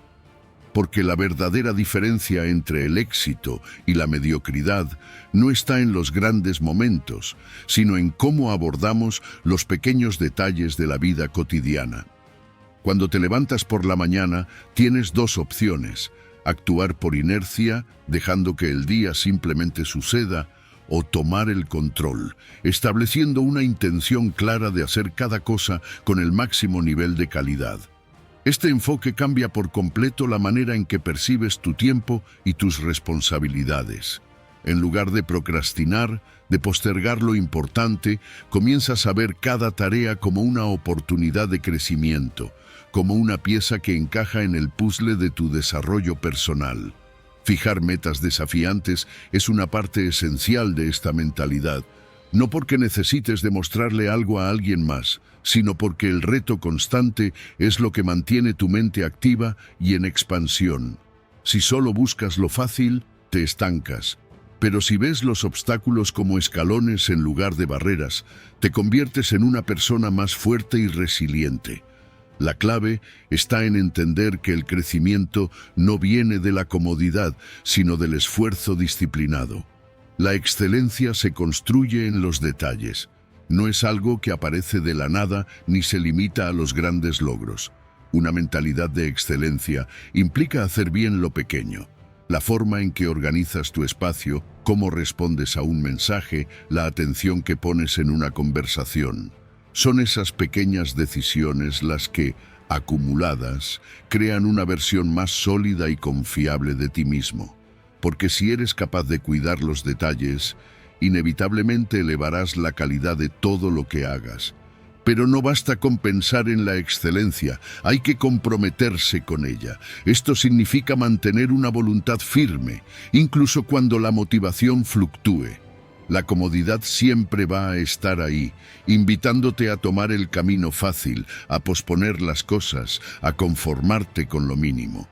Porque la verdadera diferencia entre el éxito y la mediocridad no está en los grandes momentos, sino en cómo abordamos los pequeños detalles de la vida cotidiana. Cuando te levantas por la mañana, tienes dos opciones: actuar por inercia, dejando que el día simplemente suceda, o tomar el control, estableciendo una intención clara de hacer cada cosa con el máximo nivel de calidad. Este enfoque cambia por completo la manera en que percibes tu tiempo y tus responsabilidades. En lugar de procrastinar, de postergar lo importante, comienzas a ver cada tarea como una oportunidad de crecimiento, como una pieza que encaja en el puzzle de tu desarrollo personal. Fijar metas desafiantes es una parte esencial de esta mentalidad, no porque necesites demostrarle algo a alguien más, sino porque el reto constante es lo que mantiene tu mente activa y en expansión. Si solo buscas lo fácil, te estancas. Pero si ves los obstáculos como escalones en lugar de barreras, te conviertes en una persona más fuerte y resiliente. La clave está en entender que el crecimiento no viene de la comodidad, sino del esfuerzo disciplinado. La excelencia se construye en los detalles. No es algo que aparece de la nada ni se limita a los grandes logros. Una mentalidad de excelencia implica hacer bien lo pequeño. La forma en que organizas tu espacio, cómo respondes a un mensaje, la atención que pones en una conversación. Son esas pequeñas decisiones las que, acumuladas, crean una versión más sólida y confiable de ti mismo. Porque si eres capaz de cuidar los detalles, inevitablemente elevarás la calidad de todo lo que hagas. Pero no basta con pensar en la excelencia, hay que comprometerse con ella. Esto significa mantener una voluntad firme, incluso cuando la motivación fluctúe. La comodidad siempre va a estar ahí, invitándote a tomar el camino fácil, a posponer las cosas, a conformarte con lo mínimo.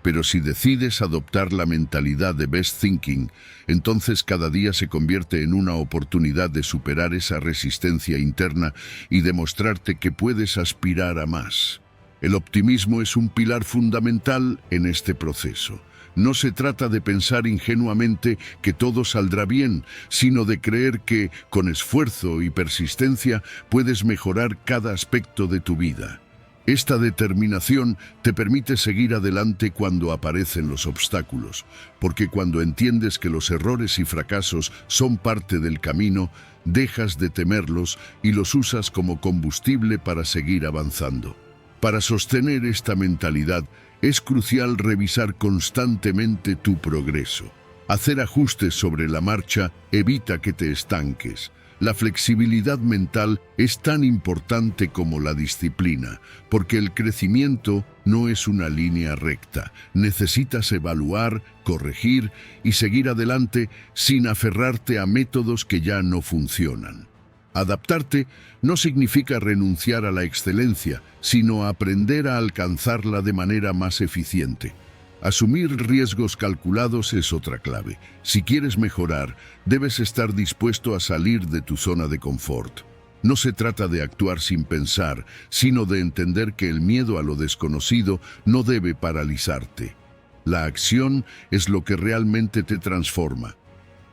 Pero si decides adoptar la mentalidad de best thinking, entonces cada día se convierte en una oportunidad de superar esa resistencia interna y demostrarte que puedes aspirar a más. El optimismo es un pilar fundamental en este proceso. No se trata de pensar ingenuamente que todo saldrá bien, sino de creer que, con esfuerzo y persistencia, puedes mejorar cada aspecto de tu vida. Esta determinación te permite seguir adelante cuando aparecen los obstáculos, porque cuando entiendes que los errores y fracasos son parte del camino, dejas de temerlos y los usas como combustible para seguir avanzando. Para sostener esta mentalidad, es crucial revisar constantemente tu progreso. Hacer ajustes sobre la marcha evita que te estanques. La flexibilidad mental es tan importante como la disciplina, porque el crecimiento no es una línea recta. Necesitas evaluar, corregir y seguir adelante sin aferrarte a métodos que ya no funcionan. Adaptarte no significa renunciar a la excelencia, sino aprender a alcanzarla de manera más eficiente. Asumir riesgos calculados es otra clave. Si quieres mejorar, debes estar dispuesto a salir de tu zona de confort. No se trata de actuar sin pensar, sino de entender que el miedo a lo desconocido no debe paralizarte. La acción es lo que realmente te transforma.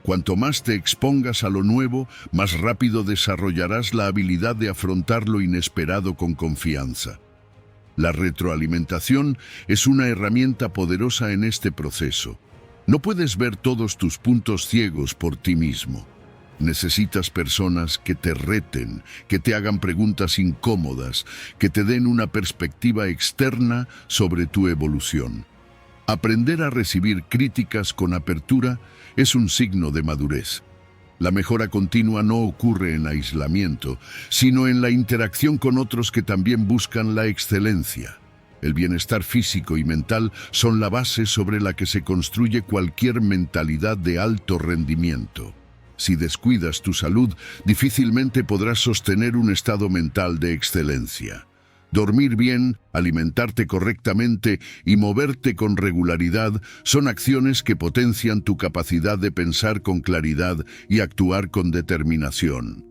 Cuanto más te expongas a lo nuevo, más rápido desarrollarás la habilidad de afrontar lo inesperado con confianza. La retroalimentación es una herramienta poderosa en este proceso. No puedes ver todos tus puntos ciegos por ti mismo. Necesitas personas que te reten, que te hagan preguntas incómodas, que te den una perspectiva externa sobre tu evolución. Aprender a recibir críticas con apertura es un signo de madurez. La mejora continua no ocurre en aislamiento, sino en la interacción con otros que también buscan la excelencia. El bienestar físico y mental son la base sobre la que se construye cualquier mentalidad de alto rendimiento. Si descuidas tu salud, difícilmente podrás sostener un estado mental de excelencia. Dormir bien, alimentarte correctamente y moverte con regularidad son acciones que potencian tu capacidad de pensar con claridad y actuar con determinación.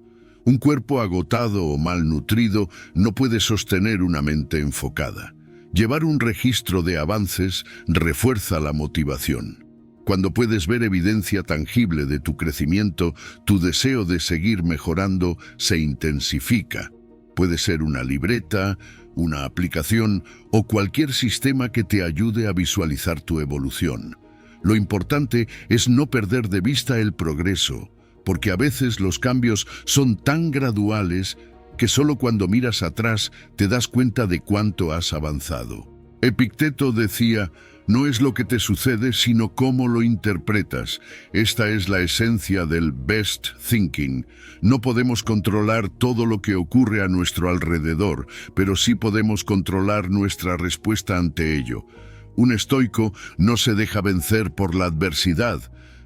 Un cuerpo agotado o malnutrido no puede sostener una mente enfocada. Llevar un registro de avances refuerza la motivación. Cuando puedes ver evidencia tangible de tu crecimiento, tu deseo de seguir mejorando se intensifica. Puede ser una libreta, una aplicación o cualquier sistema que te ayude a visualizar tu evolución. Lo importante es no perder de vista el progreso, porque a veces los cambios son tan graduales que solo cuando miras atrás te das cuenta de cuánto has avanzado. Epicteto decía: no es lo que te sucede, sino cómo lo interpretas. Esta es la esencia del best thinking. No podemos controlar todo lo que ocurre a nuestro alrededor, pero sí podemos controlar nuestra respuesta ante ello. Un estoico no se deja vencer por la adversidad,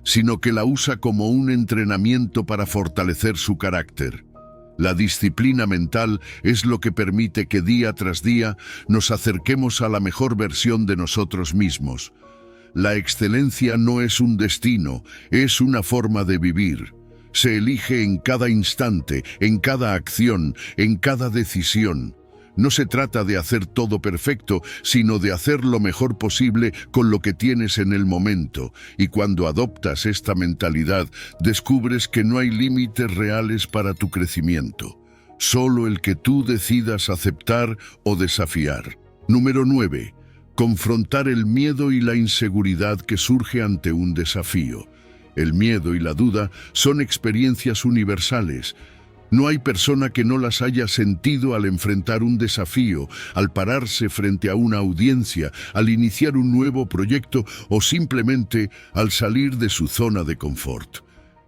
sino que la usa como un entrenamiento para fortalecer su carácter. La disciplina mental es lo que permite que día tras día nos acerquemos a la mejor versión de nosotros mismos. La excelencia no es un destino, es una forma de vivir. Se elige en cada instante, en cada acción, en cada decisión. No se trata de hacer todo perfecto, sino de hacer lo mejor posible con lo que tienes en el momento. Y cuando adoptas esta mentalidad, descubres que no hay límites reales para tu crecimiento. Solo el que tú decidas aceptar o desafiar. Número 9. Confrontar el miedo y la inseguridad que surge ante un desafío. El miedo y la duda son experiencias universales, No hay persona que no las haya sentido al enfrentar un desafío, al pararse frente a una audiencia, al iniciar un nuevo proyecto o simplemente al salir de su zona de confort.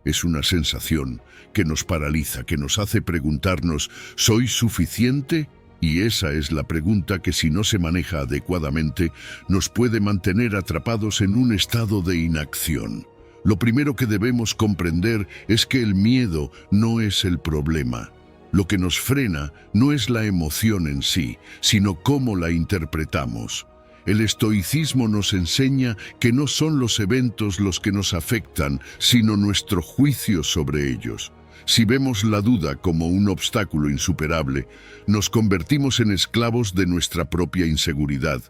Es una sensación que nos paraliza, que nos hace preguntarnos, ¿soy suficiente? Y esa es la pregunta que, si no se maneja adecuadamente, nos puede mantener atrapados en un estado de inacción. Lo primero que debemos comprender es que el miedo no es el problema. Lo que nos frena no es la emoción en sí, sino cómo la interpretamos. El estoicismo nos enseña que no son los eventos los que nos afectan, sino nuestro juicio sobre ellos. Si vemos la duda como un obstáculo insuperable, nos convertimos en esclavos de nuestra propia inseguridad.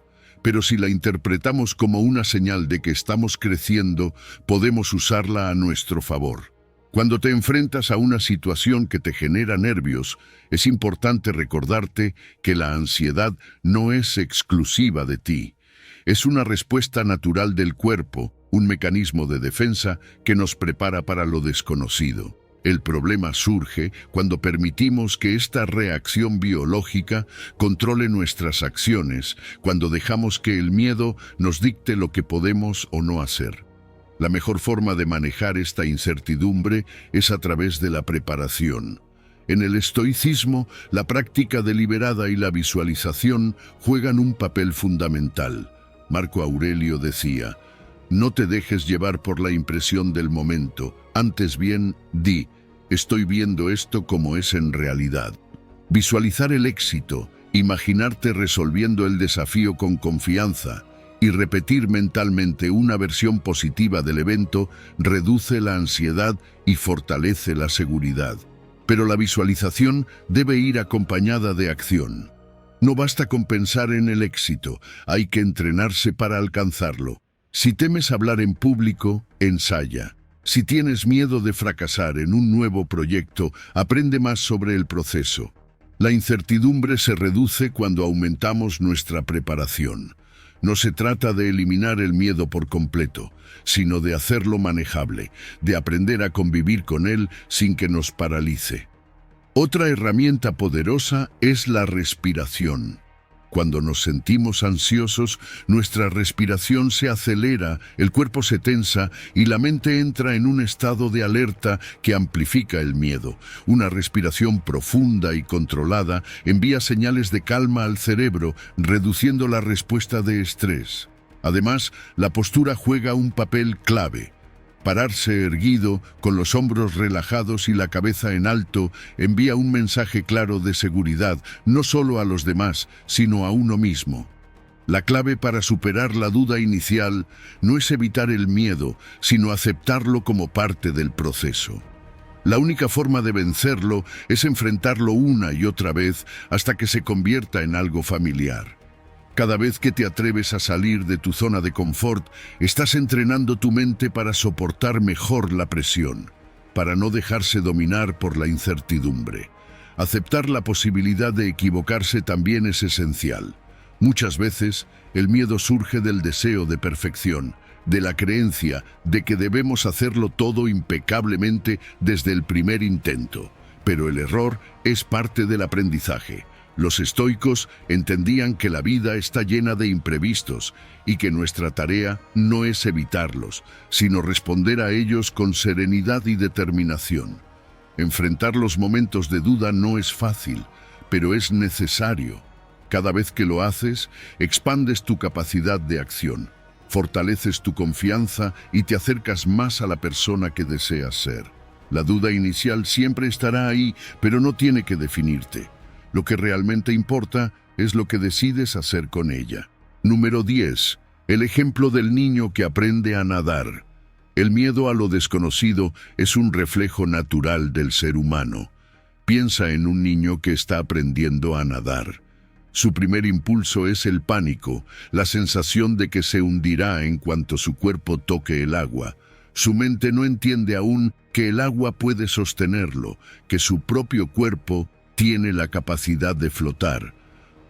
Pero si la interpretamos como una señal de que estamos creciendo, podemos usarla a nuestro favor. Cuando te enfrentas a una situación que te genera nervios, es importante recordarte que la ansiedad no es exclusiva de ti. Es una respuesta natural del cuerpo, un mecanismo de defensa que nos prepara para lo desconocido. El problema surge cuando permitimos que esta reacción biológica controle nuestras acciones, cuando dejamos que el miedo nos dicte lo que podemos o no hacer. La mejor forma de manejar esta incertidumbre es a través de la preparación. En el estoicismo, la práctica deliberada y la visualización juegan un papel fundamental. Marco Aurelio decía: no te dejes llevar por la impresión del momento, antes bien, di, estoy viendo esto como es en realidad. Visualizar el éxito, imaginarte resolviendo el desafío con confianza y repetir mentalmente una versión positiva del evento reduce la ansiedad y fortalece la seguridad. Pero la visualización debe ir acompañada de acción. No basta con pensar en el éxito, hay que entrenarse para alcanzarlo. Si temes hablar en público, ensaya. Si tienes miedo de fracasar en un nuevo proyecto, aprende más sobre el proceso. La incertidumbre se reduce cuando aumentamos nuestra preparación. No se trata de eliminar el miedo por completo, sino de hacerlo manejable, de aprender a convivir con él sin que nos paralice. Otra herramienta poderosa es la respiración. Cuando nos sentimos ansiosos, nuestra respiración se acelera, el cuerpo se tensa y la mente entra en un estado de alerta que amplifica el miedo. Una respiración profunda y controlada envía señales de calma al cerebro, reduciendo la respuesta de estrés. Además, la postura juega un papel clave. Pararse erguido, con los hombros relajados y la cabeza en alto, envía un mensaje claro de seguridad, no solo a los demás, sino a uno mismo. La clave para superar la duda inicial no es evitar el miedo, sino aceptarlo como parte del proceso. La única forma de vencerlo es enfrentarlo una y otra vez hasta que se convierta en algo familiar. Cada vez que te atreves a salir de tu zona de confort, estás entrenando tu mente para soportar mejor la presión, para no dejarse dominar por la incertidumbre. Aceptar la posibilidad de equivocarse también es esencial. Muchas veces, el miedo surge del deseo de perfección, de la creencia de que debemos hacerlo todo impecablemente desde el primer intento. Pero el error es parte del aprendizaje. Los estoicos entendían que la vida está llena de imprevistos y que nuestra tarea no es evitarlos, sino responder a ellos con serenidad y determinación. Enfrentar los momentos de duda no es fácil, pero es necesario. Cada vez que lo haces, expandes tu capacidad de acción, fortaleces tu confianza y te acercas más a la persona que deseas ser. La duda inicial siempre estará ahí, pero no tiene que definirte. Lo que realmente importa es lo que decides hacer con ella. Número 10. El ejemplo del niño que aprende a nadar. El miedo a lo desconocido es un reflejo natural del ser humano. Piensa en un niño que está aprendiendo a nadar. Su primer impulso es el pánico, la sensación de que se hundirá en cuanto su cuerpo toque el agua. Su mente no entiende aún que el agua puede sostenerlo, que su propio cuerpo tiene la capacidad de flotar.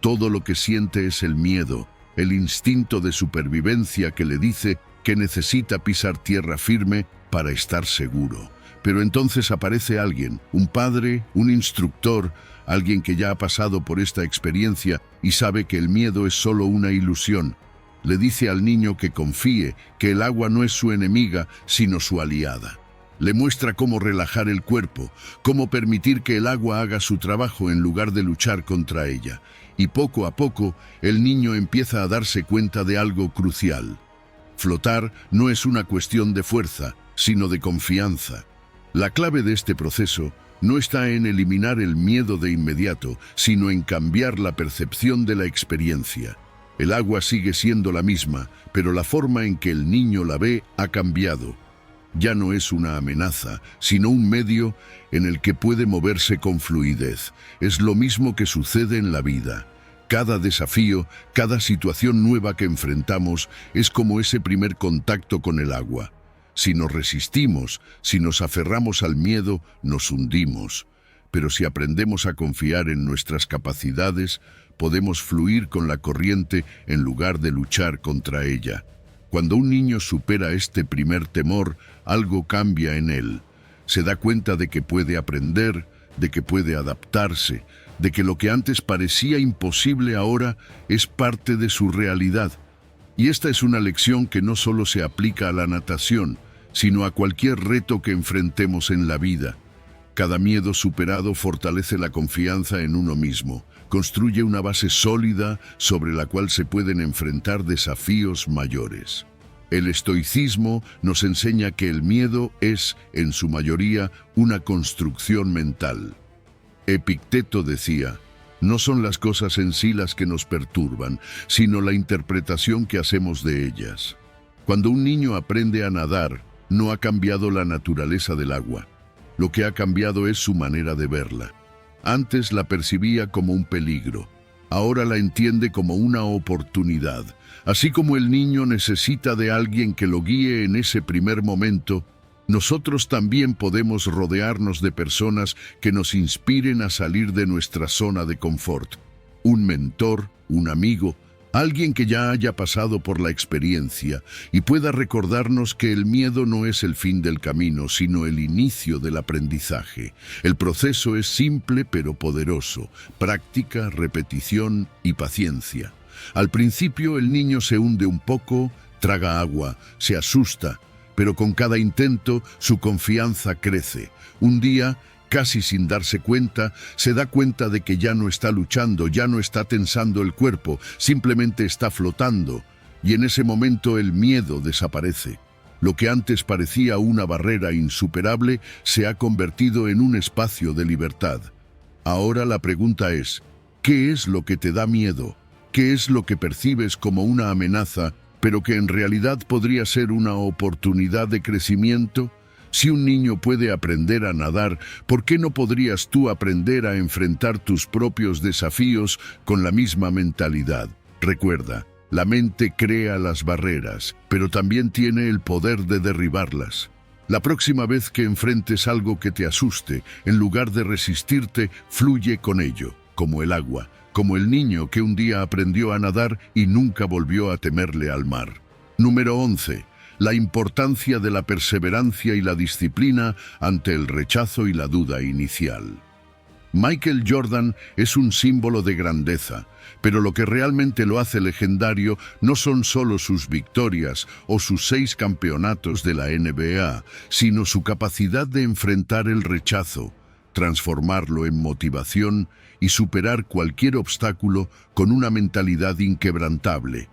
Todo lo que siente es el miedo, el instinto de supervivencia que le dice que necesita pisar tierra firme para estar seguro. Pero entonces aparece alguien, un padre, un instructor, alguien que ya ha pasado por esta experiencia y sabe que el miedo es solo una ilusión. Le dice al niño que confíe, que el agua no es su enemiga, sino su aliada. Le muestra cómo relajar el cuerpo, cómo permitir que el agua haga su trabajo en lugar de luchar contra ella. Y poco a poco, el niño empieza a darse cuenta de algo crucial. Flotar no es una cuestión de fuerza, sino de confianza. La clave de este proceso no está en eliminar el miedo de inmediato, sino en cambiar la percepción de la experiencia. El agua sigue siendo la misma, pero la forma en que el niño la ve ha cambiado. Ya no es una amenaza, sino un medio en el que puede moverse con fluidez. Es lo mismo que sucede en la vida. Cada desafío, cada situación nueva que enfrentamos es como ese primer contacto con el agua. Si nos resistimos, si nos aferramos al miedo, nos hundimos. Pero si aprendemos a confiar en nuestras capacidades, podemos fluir con la corriente en lugar de luchar contra ella. Cuando un niño supera este primer temor, algo cambia en él. Se da cuenta de que puede aprender, de que puede adaptarse, de que lo que antes parecía imposible ahora es parte de su realidad. Y esta es una lección que no solo se aplica a la natación, sino a cualquier reto que enfrentemos en la vida. Cada miedo superado fortalece la confianza en uno mismo, construye una base sólida sobre la cual se pueden enfrentar desafíos mayores. El estoicismo nos enseña que el miedo es, en su mayoría, una construcción mental. Epicteto decía: no son las cosas en sí las que nos perturban, sino la interpretación que hacemos de ellas. Cuando un niño aprende a nadar, no ha cambiado la naturaleza del agua. Lo que ha cambiado es su manera de verla. Antes la percibía como un peligro. Ahora la entiende como una oportunidad. Así como el niño necesita de alguien que lo guíe en ese primer momento, nosotros también podemos rodearnos de personas que nos inspiren a salir de nuestra zona de confort. Un mentor, un amigo, alguien que ya haya pasado por la experiencia y pueda recordarnos que el miedo no es el fin del camino, sino el inicio del aprendizaje. El proceso es simple pero poderoso: práctica, repetición y paciencia. Al principio el niño se hunde un poco, traga agua, se asusta, pero con cada intento su confianza crece. Un día, casi sin darse cuenta, se da cuenta de que ya no está luchando, ya no está tensando el cuerpo, simplemente está flotando. Y en ese momento el miedo desaparece. Lo que antes parecía una barrera insuperable se ha convertido en un espacio de libertad. Ahora la pregunta es: ¿qué es lo que te da miedo? ¿Qué es lo que percibes como una amenaza, pero que en realidad podría ser una oportunidad de crecimiento? Si un niño puede aprender a nadar, ¿por qué no podrías tú aprender a enfrentar tus propios desafíos con la misma mentalidad? Recuerda, la mente crea las barreras, pero también tiene el poder de derribarlas. La próxima vez que enfrentes algo que te asuste, en lugar de resistirte, fluye con ello, como el agua, como el niño que un día aprendió a nadar y nunca volvió a temerle al mar. Número 11. La importancia de la perseverancia y la disciplina ante el rechazo y la duda inicial. Michael Jordan es un símbolo de grandeza, pero lo que realmente lo hace legendario no son solo sus victorias o sus 6 campeonatos de la NBA, sino su capacidad de enfrentar el rechazo, transformarlo en motivación y superar cualquier obstáculo con una mentalidad inquebrantable.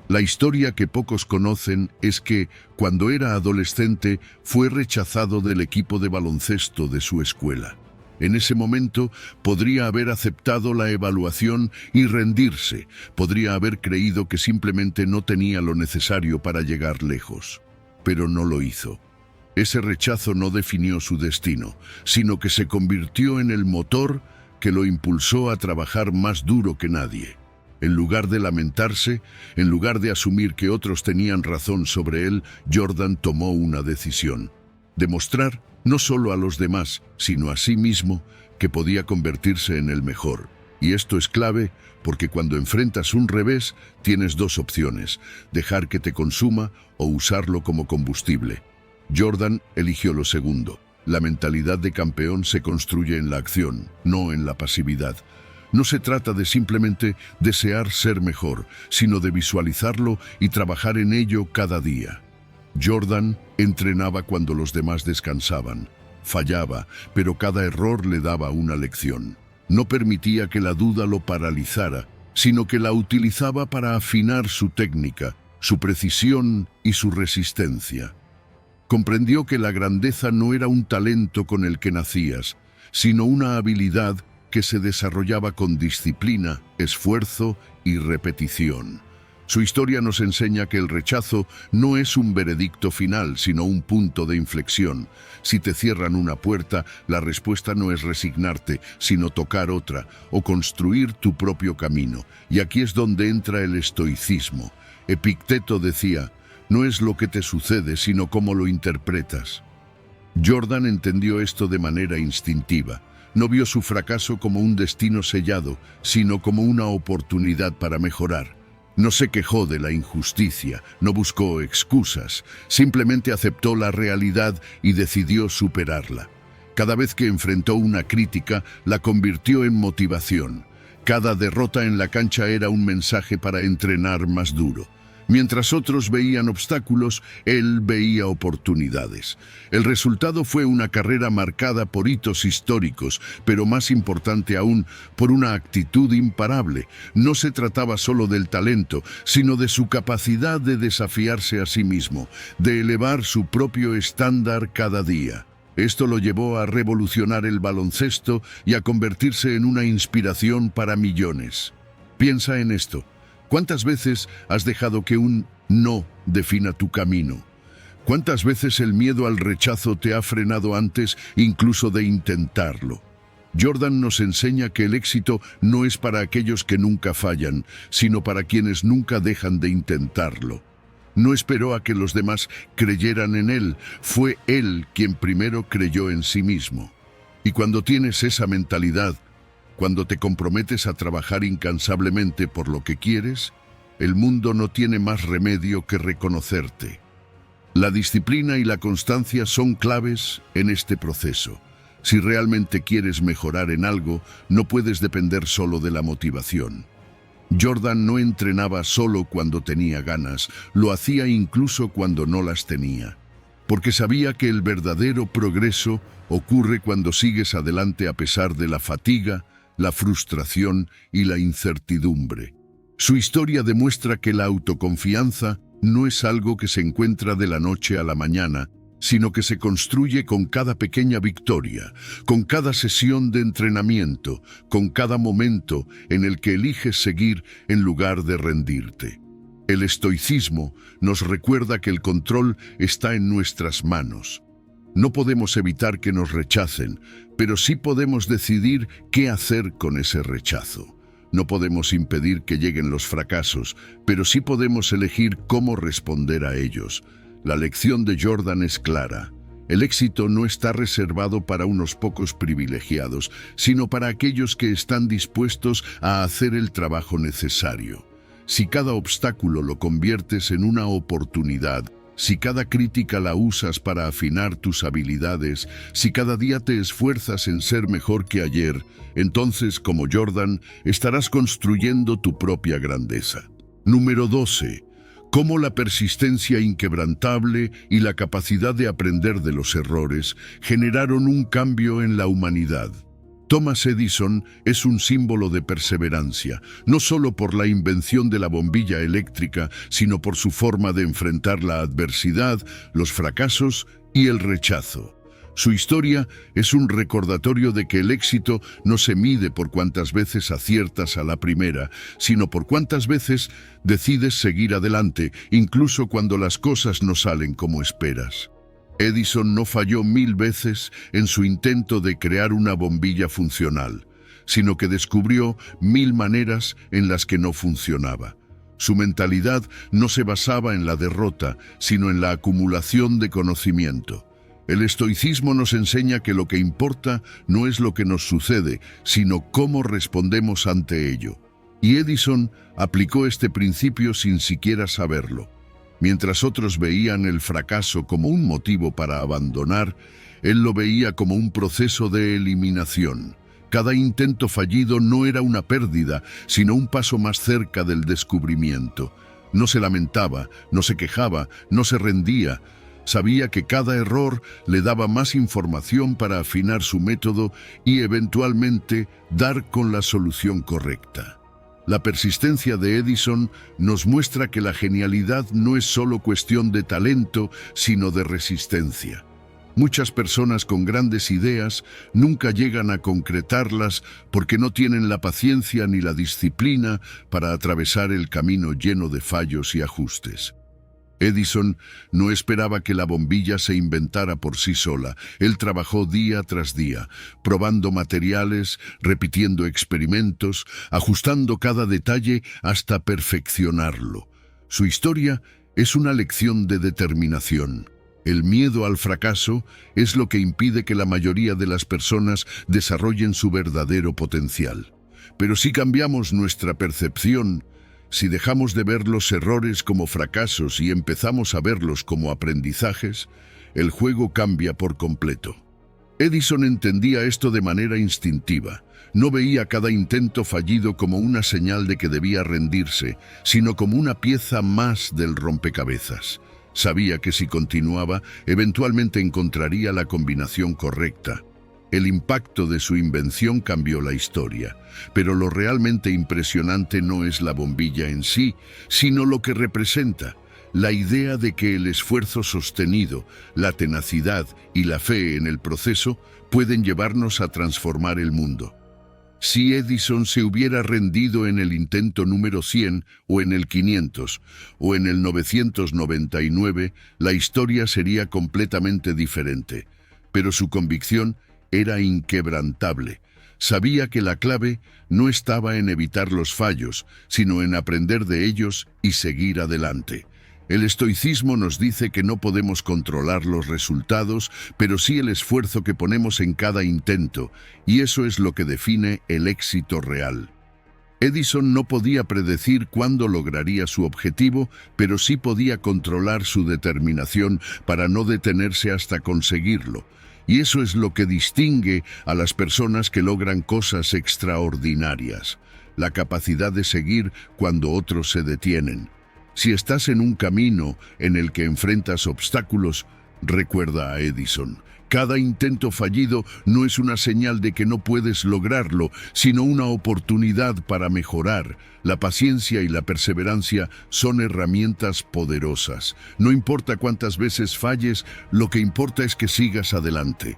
La historia que pocos conocen es que, cuando era adolescente, fue rechazado del equipo de baloncesto de su escuela. En ese momento, podría haber aceptado la evaluación y rendirse. Podría haber creído que simplemente no tenía lo necesario para llegar lejos. Pero no lo hizo. Ese rechazo no definió su destino, sino que se convirtió en el motor que lo impulsó a trabajar más duro que nadie. En lugar de lamentarse, en lugar de asumir que otros tenían razón sobre él, Jordan tomó una decisión: demostrar no solo a los demás, sino a sí mismo, que podía convertirse en el mejor. Y esto es clave porque cuando enfrentas un revés, tienes 2 opciones: dejar que te consuma o usarlo como combustible. Jordan eligió lo segundo. La mentalidad de campeón se construye en la acción, no en la pasividad. No se trata de simplemente desear ser mejor, sino de visualizarlo y trabajar en ello cada día. Jordan entrenaba cuando los demás descansaban. Fallaba, pero cada error le daba una lección. No permitía que la duda lo paralizara, sino que la utilizaba para afinar su técnica, su precisión y su resistencia. Comprendió que la grandeza no era un talento con el que nacías, sino una habilidad que se desarrollaba con disciplina, esfuerzo y repetición. Su historia nos enseña que el rechazo no es un veredicto final, sino un punto de inflexión. Si te cierran una puerta, la respuesta no es resignarte, sino tocar otra o construir tu propio camino. Y aquí es donde entra el estoicismo. Epicteto decía: no es lo que te sucede, sino cómo lo interpretas. Jordan entendió esto de manera instintiva. No vio su fracaso como un destino sellado, sino como una oportunidad para mejorar. No se quejó de la injusticia, no buscó excusas, simplemente aceptó la realidad y decidió superarla. Cada vez que enfrentó una crítica, la convirtió en motivación. Cada derrota en la cancha era un mensaje para entrenar más duro. Mientras otros veían obstáculos, él veía oportunidades. El resultado fue una carrera marcada por hitos históricos, pero más importante aún, por una actitud imparable. No se trataba solo del talento, sino de su capacidad de desafiarse a sí mismo, de elevar su propio estándar cada día. Esto lo llevó a revolucionar el baloncesto y a convertirse en una inspiración para millones. Piensa en esto. ¿Cuántas veces has dejado que un no defina tu camino? ¿Cuántas veces el miedo al rechazo te ha frenado antes incluso de intentarlo? Jordan nos enseña que el éxito no es para aquellos que nunca fallan, sino para quienes nunca dejan de intentarlo. No esperó a que los demás creyeran en él, fue él quien primero creyó en sí mismo. Y cuando tienes esa mentalidad, cuando te comprometes a trabajar incansablemente por lo que quieres, el mundo no tiene más remedio que reconocerte. La disciplina y la constancia son claves en este proceso. Si realmente quieres mejorar en algo, no puedes depender solo de la motivación. Jordan no entrenaba solo cuando tenía ganas, lo hacía incluso cuando no las tenía. Porque sabía que el verdadero progreso ocurre cuando sigues adelante a pesar de la fatiga, la frustración y la incertidumbre. Su historia demuestra que la autoconfianza no es algo que se encuentra de la noche a la mañana, sino que se construye con cada pequeña victoria, con cada sesión de entrenamiento, con cada momento en el que eliges seguir en lugar de rendirte. El estoicismo nos recuerda que el control está en nuestras manos. No podemos evitar que nos rechacen, pero sí podemos decidir qué hacer con ese rechazo. No podemos impedir que lleguen los fracasos, pero sí podemos elegir cómo responder a ellos. La lección de Jordan es clara. El éxito no está reservado para unos pocos privilegiados, sino para aquellos que están dispuestos a hacer el trabajo necesario. Si cada obstáculo lo conviertes en una oportunidad, si cada crítica la usas para afinar tus habilidades, si cada día te esfuerzas en ser mejor que ayer, entonces, como Jordan, estarás construyendo tu propia grandeza. Número 12. Cómo la persistencia inquebrantable y la capacidad de aprender de los errores generaron un cambio en la humanidad. Thomas Edison es un símbolo de perseverancia, no solo por la invención de la bombilla eléctrica, sino por su forma de enfrentar la adversidad, los fracasos y el rechazo. Su historia es un recordatorio de que el éxito no se mide por cuántas veces aciertas a la primera, sino por cuántas veces decides seguir adelante, incluso cuando las cosas no salen como esperas. Edison no falló 1000 veces en su intento de crear una bombilla funcional, sino que descubrió 1000 maneras en las que no funcionaba. Su mentalidad no se basaba en la derrota, sino en la acumulación de conocimiento. El estoicismo nos enseña que lo que importa no es lo que nos sucede, sino cómo respondemos ante ello. Y Edison aplicó este principio sin siquiera saberlo. Mientras otros veían el fracaso como un motivo para abandonar, Él lo veía como un proceso de eliminación. Cada intento fallido no era una pérdida, sino un paso más cerca del descubrimiento. No se lamentaba, no se quejaba, no se rendía. Sabía que cada error le daba más información para afinar su método y eventualmente dar con la solución correcta. La persistencia de Edison nos muestra que la genialidad no es solo cuestión de talento, sino de resistencia. Muchas personas con grandes ideas nunca llegan a concretarlas porque no tienen la paciencia ni la disciplina para atravesar el camino lleno de fallos y ajustes. Edison no esperaba que la bombilla se inventara por sí sola. Él trabajó día tras día, probando materiales, repitiendo experimentos, ajustando cada detalle hasta perfeccionarlo. Su historia es una lección de determinación. El miedo al fracaso es lo que impide que la mayoría de las personas desarrollen su verdadero potencial. Pero si cambiamos nuestra percepción, si dejamos de ver los errores como fracasos y empezamos a verlos como aprendizajes, el juego cambia por completo. Edison entendía esto de manera instintiva. No veía cada intento fallido como una señal de que debía rendirse, sino como una pieza más del rompecabezas. Sabía que si continuaba, eventualmente encontraría la combinación correcta. El impacto de su invención cambió la historia, pero lo realmente impresionante no es la bombilla en sí, sino lo que representa, la idea de que el esfuerzo sostenido, la tenacidad y la fe en el proceso pueden llevarnos a transformar el mundo. Si Edison se hubiera rendido en el intento número 100 o en el 500 o en el 999, la historia sería completamente diferente. Pero su convicción era inquebrantable. Sabía que la clave no estaba en evitar los fallos, sino en aprender de ellos y seguir adelante. El estoicismo nos dice que no podemos controlar los resultados, pero sí el esfuerzo que ponemos en cada intento, y eso es lo que define el éxito real. Edison no podía predecir cuándo lograría su objetivo, pero sí podía controlar su determinación para no detenerse hasta conseguirlo. Y eso es lo que distingue a las personas que logran cosas extraordinarias, la capacidad de seguir cuando otros se detienen. Si estás en un camino en el que enfrentas obstáculos, recuerda a Edison. Cada intento fallido no es una señal de que no puedes lograrlo, sino una oportunidad para mejorar. La paciencia y la perseverancia son herramientas poderosas. No importa cuántas veces falles, lo que importa es que sigas adelante.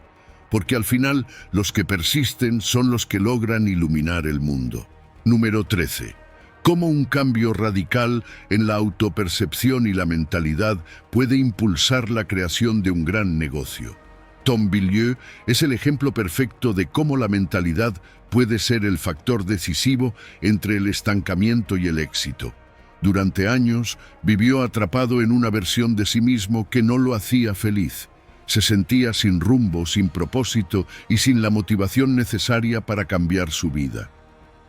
Porque al final, los que persisten son los que logran iluminar el mundo. Número 13. Cómo un cambio radical en la autopercepción y la mentalidad puede impulsar la creación de un gran negocio. Tom Bilyeu es el ejemplo perfecto de cómo la mentalidad puede ser el factor decisivo entre el estancamiento y el éxito. Durante años vivió atrapado en una versión de sí mismo que no lo hacía feliz. Se sentía sin rumbo, sin propósito y sin la motivación necesaria para cambiar su vida.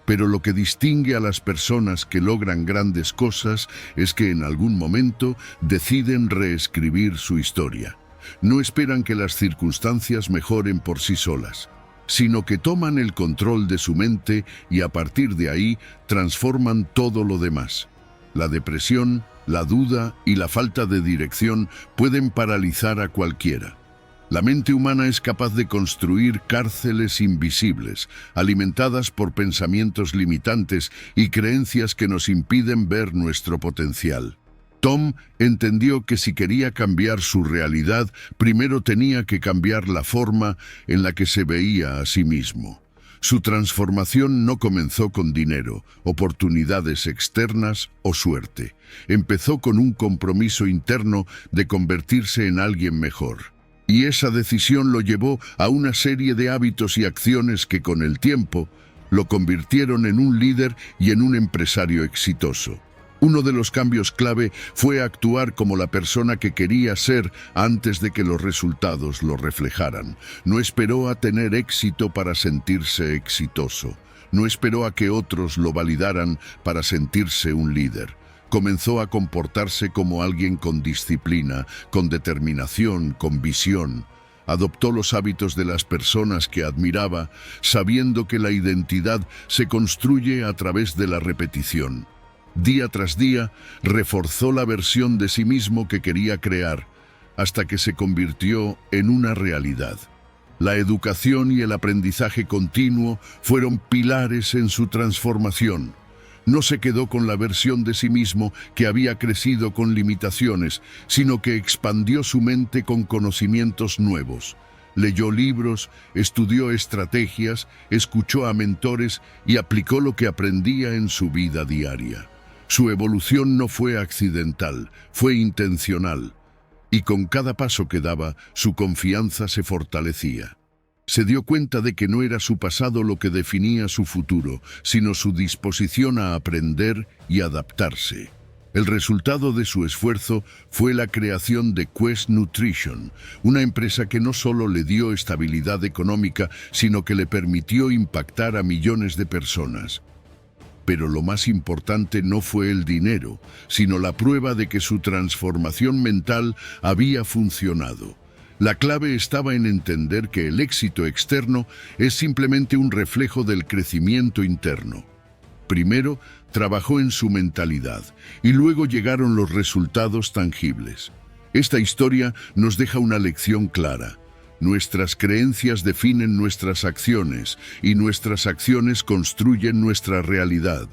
Pero lo que distingue a las personas que logran grandes cosas es que en algún momento deciden reescribir su historia. No esperan que las circunstancias mejoren por sí solas, sino que toman el control de su mente y a partir de ahí transforman todo lo demás. La depresión, la duda y la falta de dirección pueden paralizar a cualquiera. La mente humana es capaz de construir cárceles invisibles, alimentadas por pensamientos limitantes y creencias que nos impiden ver nuestro potencial. Tom entendió que si quería cambiar su realidad, primero tenía que cambiar la forma en la que se veía a sí mismo. Su transformación no comenzó con dinero, oportunidades externas o suerte. Empezó con un compromiso interno de convertirse en alguien mejor. Y esa decisión lo llevó a una serie de hábitos y acciones que con el tiempo lo convirtieron en un líder y en un empresario exitoso. Uno de los cambios clave fue actuar como la persona que quería ser antes de que los resultados lo reflejaran. No esperó a tener éxito para sentirse exitoso. No esperó a que otros lo validaran para sentirse un líder. Comenzó a comportarse como alguien con disciplina, con determinación, con visión. Adoptó los hábitos de las personas que admiraba, sabiendo que la identidad se construye a través de la repetición. Día tras día, reforzó la versión de sí mismo que quería crear, hasta que se convirtió en una realidad. La educación y el aprendizaje continuo fueron pilares en su transformación. No se quedó con la versión de sí mismo que había crecido con limitaciones, sino que expandió su mente con conocimientos nuevos. Leyó libros, estudió estrategias, escuchó a mentores y aplicó lo que aprendía en su vida diaria. Su evolución no fue accidental, fue intencional. Y con cada paso que daba, su confianza se fortalecía. Se dio cuenta de que no era su pasado lo que definía su futuro, sino su disposición a aprender y adaptarse. El resultado de su esfuerzo fue la creación de Quest Nutrition, una empresa que no solo le dio estabilidad económica, sino que le permitió impactar a millones de personas. Pero lo más importante no fue el dinero, sino la prueba de que su transformación mental había funcionado. La clave estaba en entender que el éxito externo es simplemente un reflejo del crecimiento interno. Primero, trabajó en su mentalidad y luego llegaron los resultados tangibles. Esta historia nos deja una lección clara. Nuestras creencias definen nuestras acciones y nuestras acciones construyen nuestra realidad.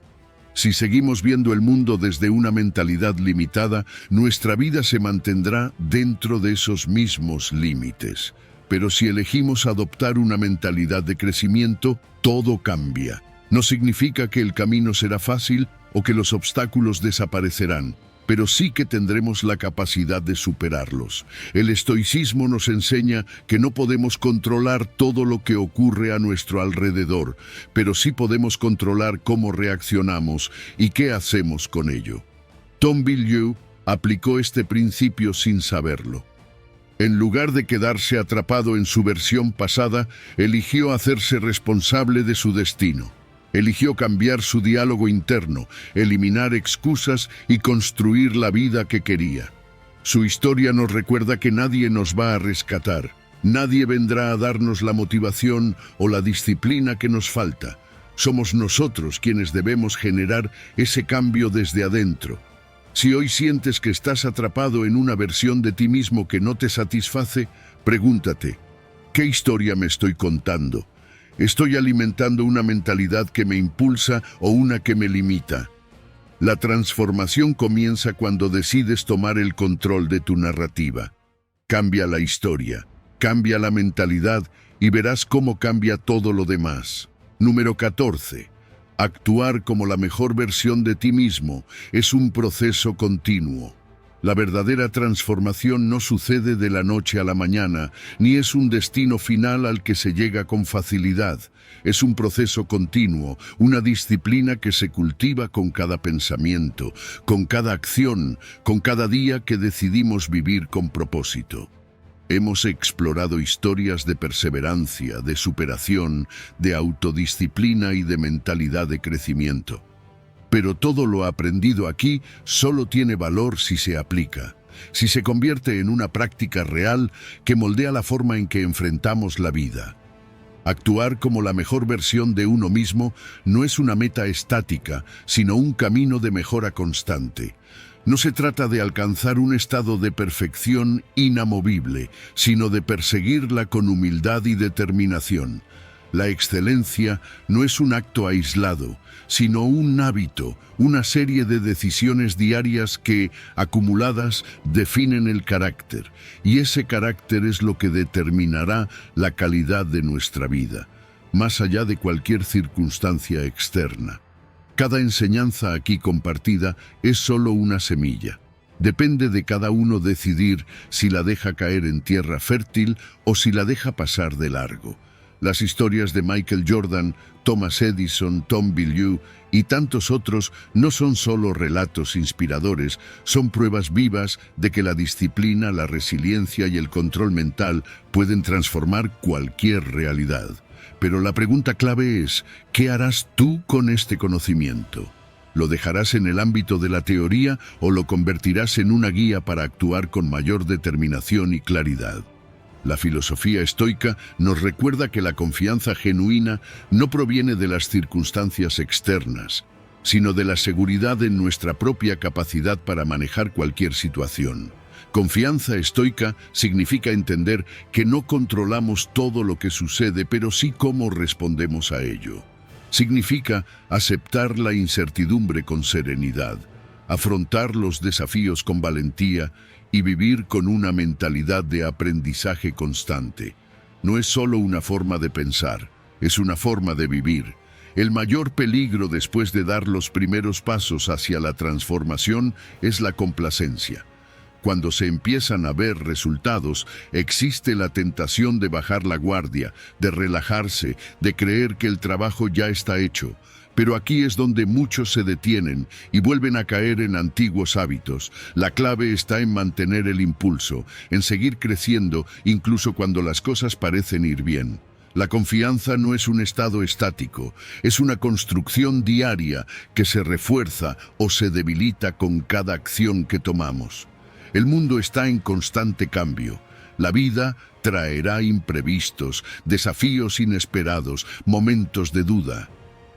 Si seguimos viendo el mundo desde una mentalidad limitada, nuestra vida se mantendrá dentro de esos mismos límites. Pero si elegimos adoptar una mentalidad de crecimiento, todo cambia. No significa que el camino será fácil o que los obstáculos desaparecerán, pero sí que tendremos la capacidad de superarlos. El estoicismo nos enseña que no podemos controlar todo lo que ocurre a nuestro alrededor, pero sí podemos controlar cómo reaccionamos y qué hacemos con ello. Tom Bilyeu aplicó este principio sin saberlo. En lugar de quedarse atrapado en su versión pasada, eligió hacerse responsable de su destino. Eligió cambiar su diálogo interno, eliminar excusas y construir la vida que quería. Su historia nos recuerda que nadie nos va a rescatar. Nadie vendrá a darnos la motivación o la disciplina que nos falta. Somos nosotros quienes debemos generar ese cambio desde adentro. Si hoy sientes que estás atrapado en una versión de ti mismo que no te satisface, pregúntate, ¿qué historia me estoy contando? ¿Estoy alimentando una mentalidad que me impulsa o una que me limita? La transformación comienza cuando decides tomar el control de tu narrativa. Cambia la historia, cambia la mentalidad y verás cómo cambia todo lo demás. Número 14. Actuar como la mejor versión de ti mismo es un proceso continuo. La verdadera transformación no sucede de la noche a la mañana, ni es un destino final al que se llega con facilidad. Es un proceso continuo, una disciplina que se cultiva con cada pensamiento, con cada acción, con cada día que decidimos vivir con propósito. Hemos explorado historias de perseverancia, de superación, de autodisciplina y de mentalidad de crecimiento. Pero todo lo aprendido aquí solo tiene valor si se aplica, si se convierte en una práctica real que moldea la forma en que enfrentamos la vida. Actuar como la mejor versión de uno mismo no es una meta estática, sino un camino de mejora constante. No se trata de alcanzar un estado de perfección inamovible, sino de perseguirla con humildad y determinación. La excelencia no es un acto aislado, sino un hábito, una serie de decisiones diarias que, acumuladas, definen el carácter. Y ese carácter es lo que determinará la calidad de nuestra vida, más allá de cualquier circunstancia externa. Cada enseñanza aquí compartida es solo una semilla. Depende de cada uno decidir si la deja caer en tierra fértil o si la deja pasar de largo. Las historias de Michael Jordan, Thomas Edison, Tom Bilyeu y tantos otros no son solo relatos inspiradores, son pruebas vivas de que la disciplina, la resiliencia y el control mental pueden transformar cualquier realidad. Pero la pregunta clave es, ¿qué harás tú con este conocimiento? ¿Lo dejarás en el ámbito de la teoría o lo convertirás en una guía para actuar con mayor determinación y claridad? La filosofía estoica nos recuerda que la confianza genuina no proviene de las circunstancias externas, sino de la seguridad en nuestra propia capacidad para manejar cualquier situación. Confianza estoica significa entender que no controlamos todo lo que sucede, pero sí cómo respondemos a ello. Significa aceptar la incertidumbre con serenidad, afrontar los desafíos con valentía y vivir con una mentalidad de aprendizaje constante. No es solo una forma de pensar, es una forma de vivir. El mayor peligro después de dar los primeros pasos hacia la transformación es la complacencia. Cuando se empiezan a ver resultados, existe la tentación de bajar la guardia, de relajarse, de creer que el trabajo ya está hecho. Pero aquí es donde muchos se detienen y vuelven a caer en antiguos hábitos. La clave está en mantener el impulso, en seguir creciendo incluso cuando las cosas parecen ir bien. La confianza no es un estado estático, es una construcción diaria que se refuerza o se debilita con cada acción que tomamos. El mundo está en constante cambio. La vida traerá imprevistos, desafíos inesperados, momentos de duda.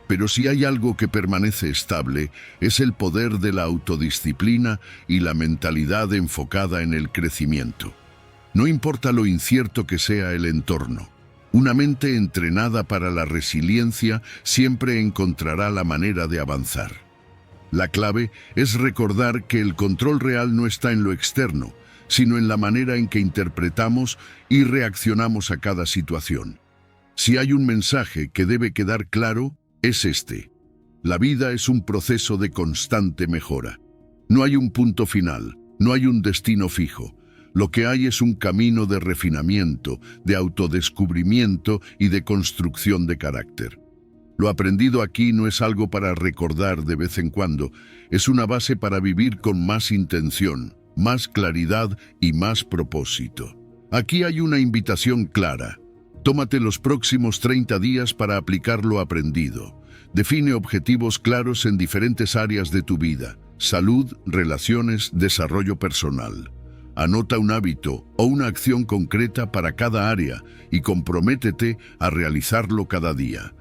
Pero si hay algo que permanece estable, es el poder de la autodisciplina y la mentalidad enfocada en el crecimiento. No importa lo incierto que sea el entorno, una mente entrenada para la resiliencia siempre encontrará la manera de avanzar. La clave es recordar que el control real no está en lo externo, sino en la manera en que interpretamos y reaccionamos a cada situación. Si hay un mensaje que debe quedar claro, es este. La vida es un proceso de constante mejora. No hay un punto final, no hay un destino fijo. Lo que hay es un camino de refinamiento, de autodescubrimiento y de construcción de carácter. Lo aprendido aquí no es algo para recordar de vez en cuando, es una base para vivir con más intención, más claridad y más propósito. Aquí hay una invitación clara. Tómate los próximos 30 días para aplicar lo aprendido. Define objetivos claros en diferentes áreas de tu vida: salud, relaciones, desarrollo personal. Anota un hábito o una acción concreta para cada área y comprométete a realizarlo cada día.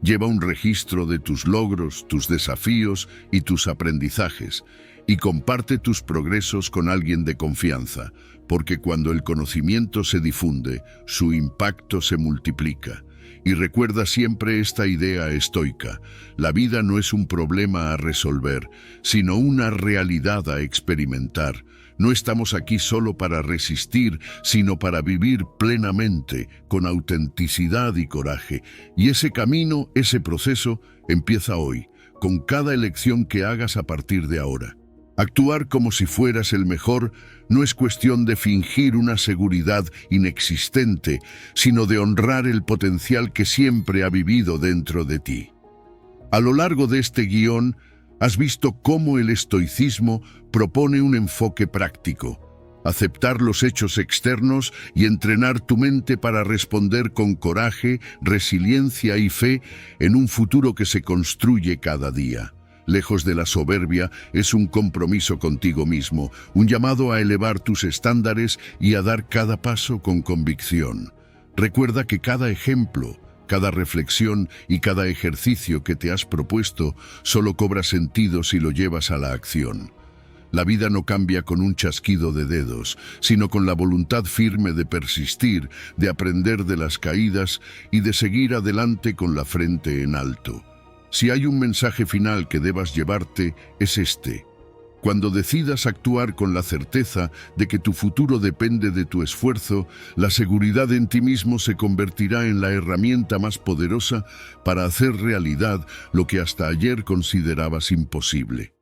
Lleva un registro de tus logros, tus desafíos y tus aprendizajes, y comparte tus progresos con alguien de confianza, porque cuando el conocimiento se difunde, su impacto se multiplica. Y recuerda siempre esta idea estoica: la vida no es un problema a resolver, sino una realidad a experimentar. No estamos aquí solo para resistir, sino para vivir plenamente, con autenticidad y coraje. Y ese camino, ese proceso, empieza hoy, con cada elección que hagas a partir de ahora. Actuar como si fueras el mejor no es cuestión de fingir una seguridad inexistente, sino de honrar el potencial que siempre ha vivido dentro de ti. A lo largo de este guión, has visto cómo el estoicismo propone un enfoque práctico: aceptar los hechos externos y entrenar tu mente para responder con coraje, resiliencia y fe en un futuro que se construye cada día. Lejos de la soberbia, es un compromiso contigo mismo, un llamado a elevar tus estándares y a dar cada paso con convicción. Recuerda que cada ejemplo, cada reflexión y cada ejercicio que te has propuesto solo cobra sentido si lo llevas a la acción. La vida no cambia con un chasquido de dedos, sino con la voluntad firme de persistir, de aprender de las caídas y de seguir adelante con la frente en alto. Si hay un mensaje final que debas llevarte, es este: cuando decidas actuar con la certeza de que tu futuro depende de tu esfuerzo, la seguridad en ti mismo se convertirá en la herramienta más poderosa para hacer realidad lo que hasta ayer considerabas imposible.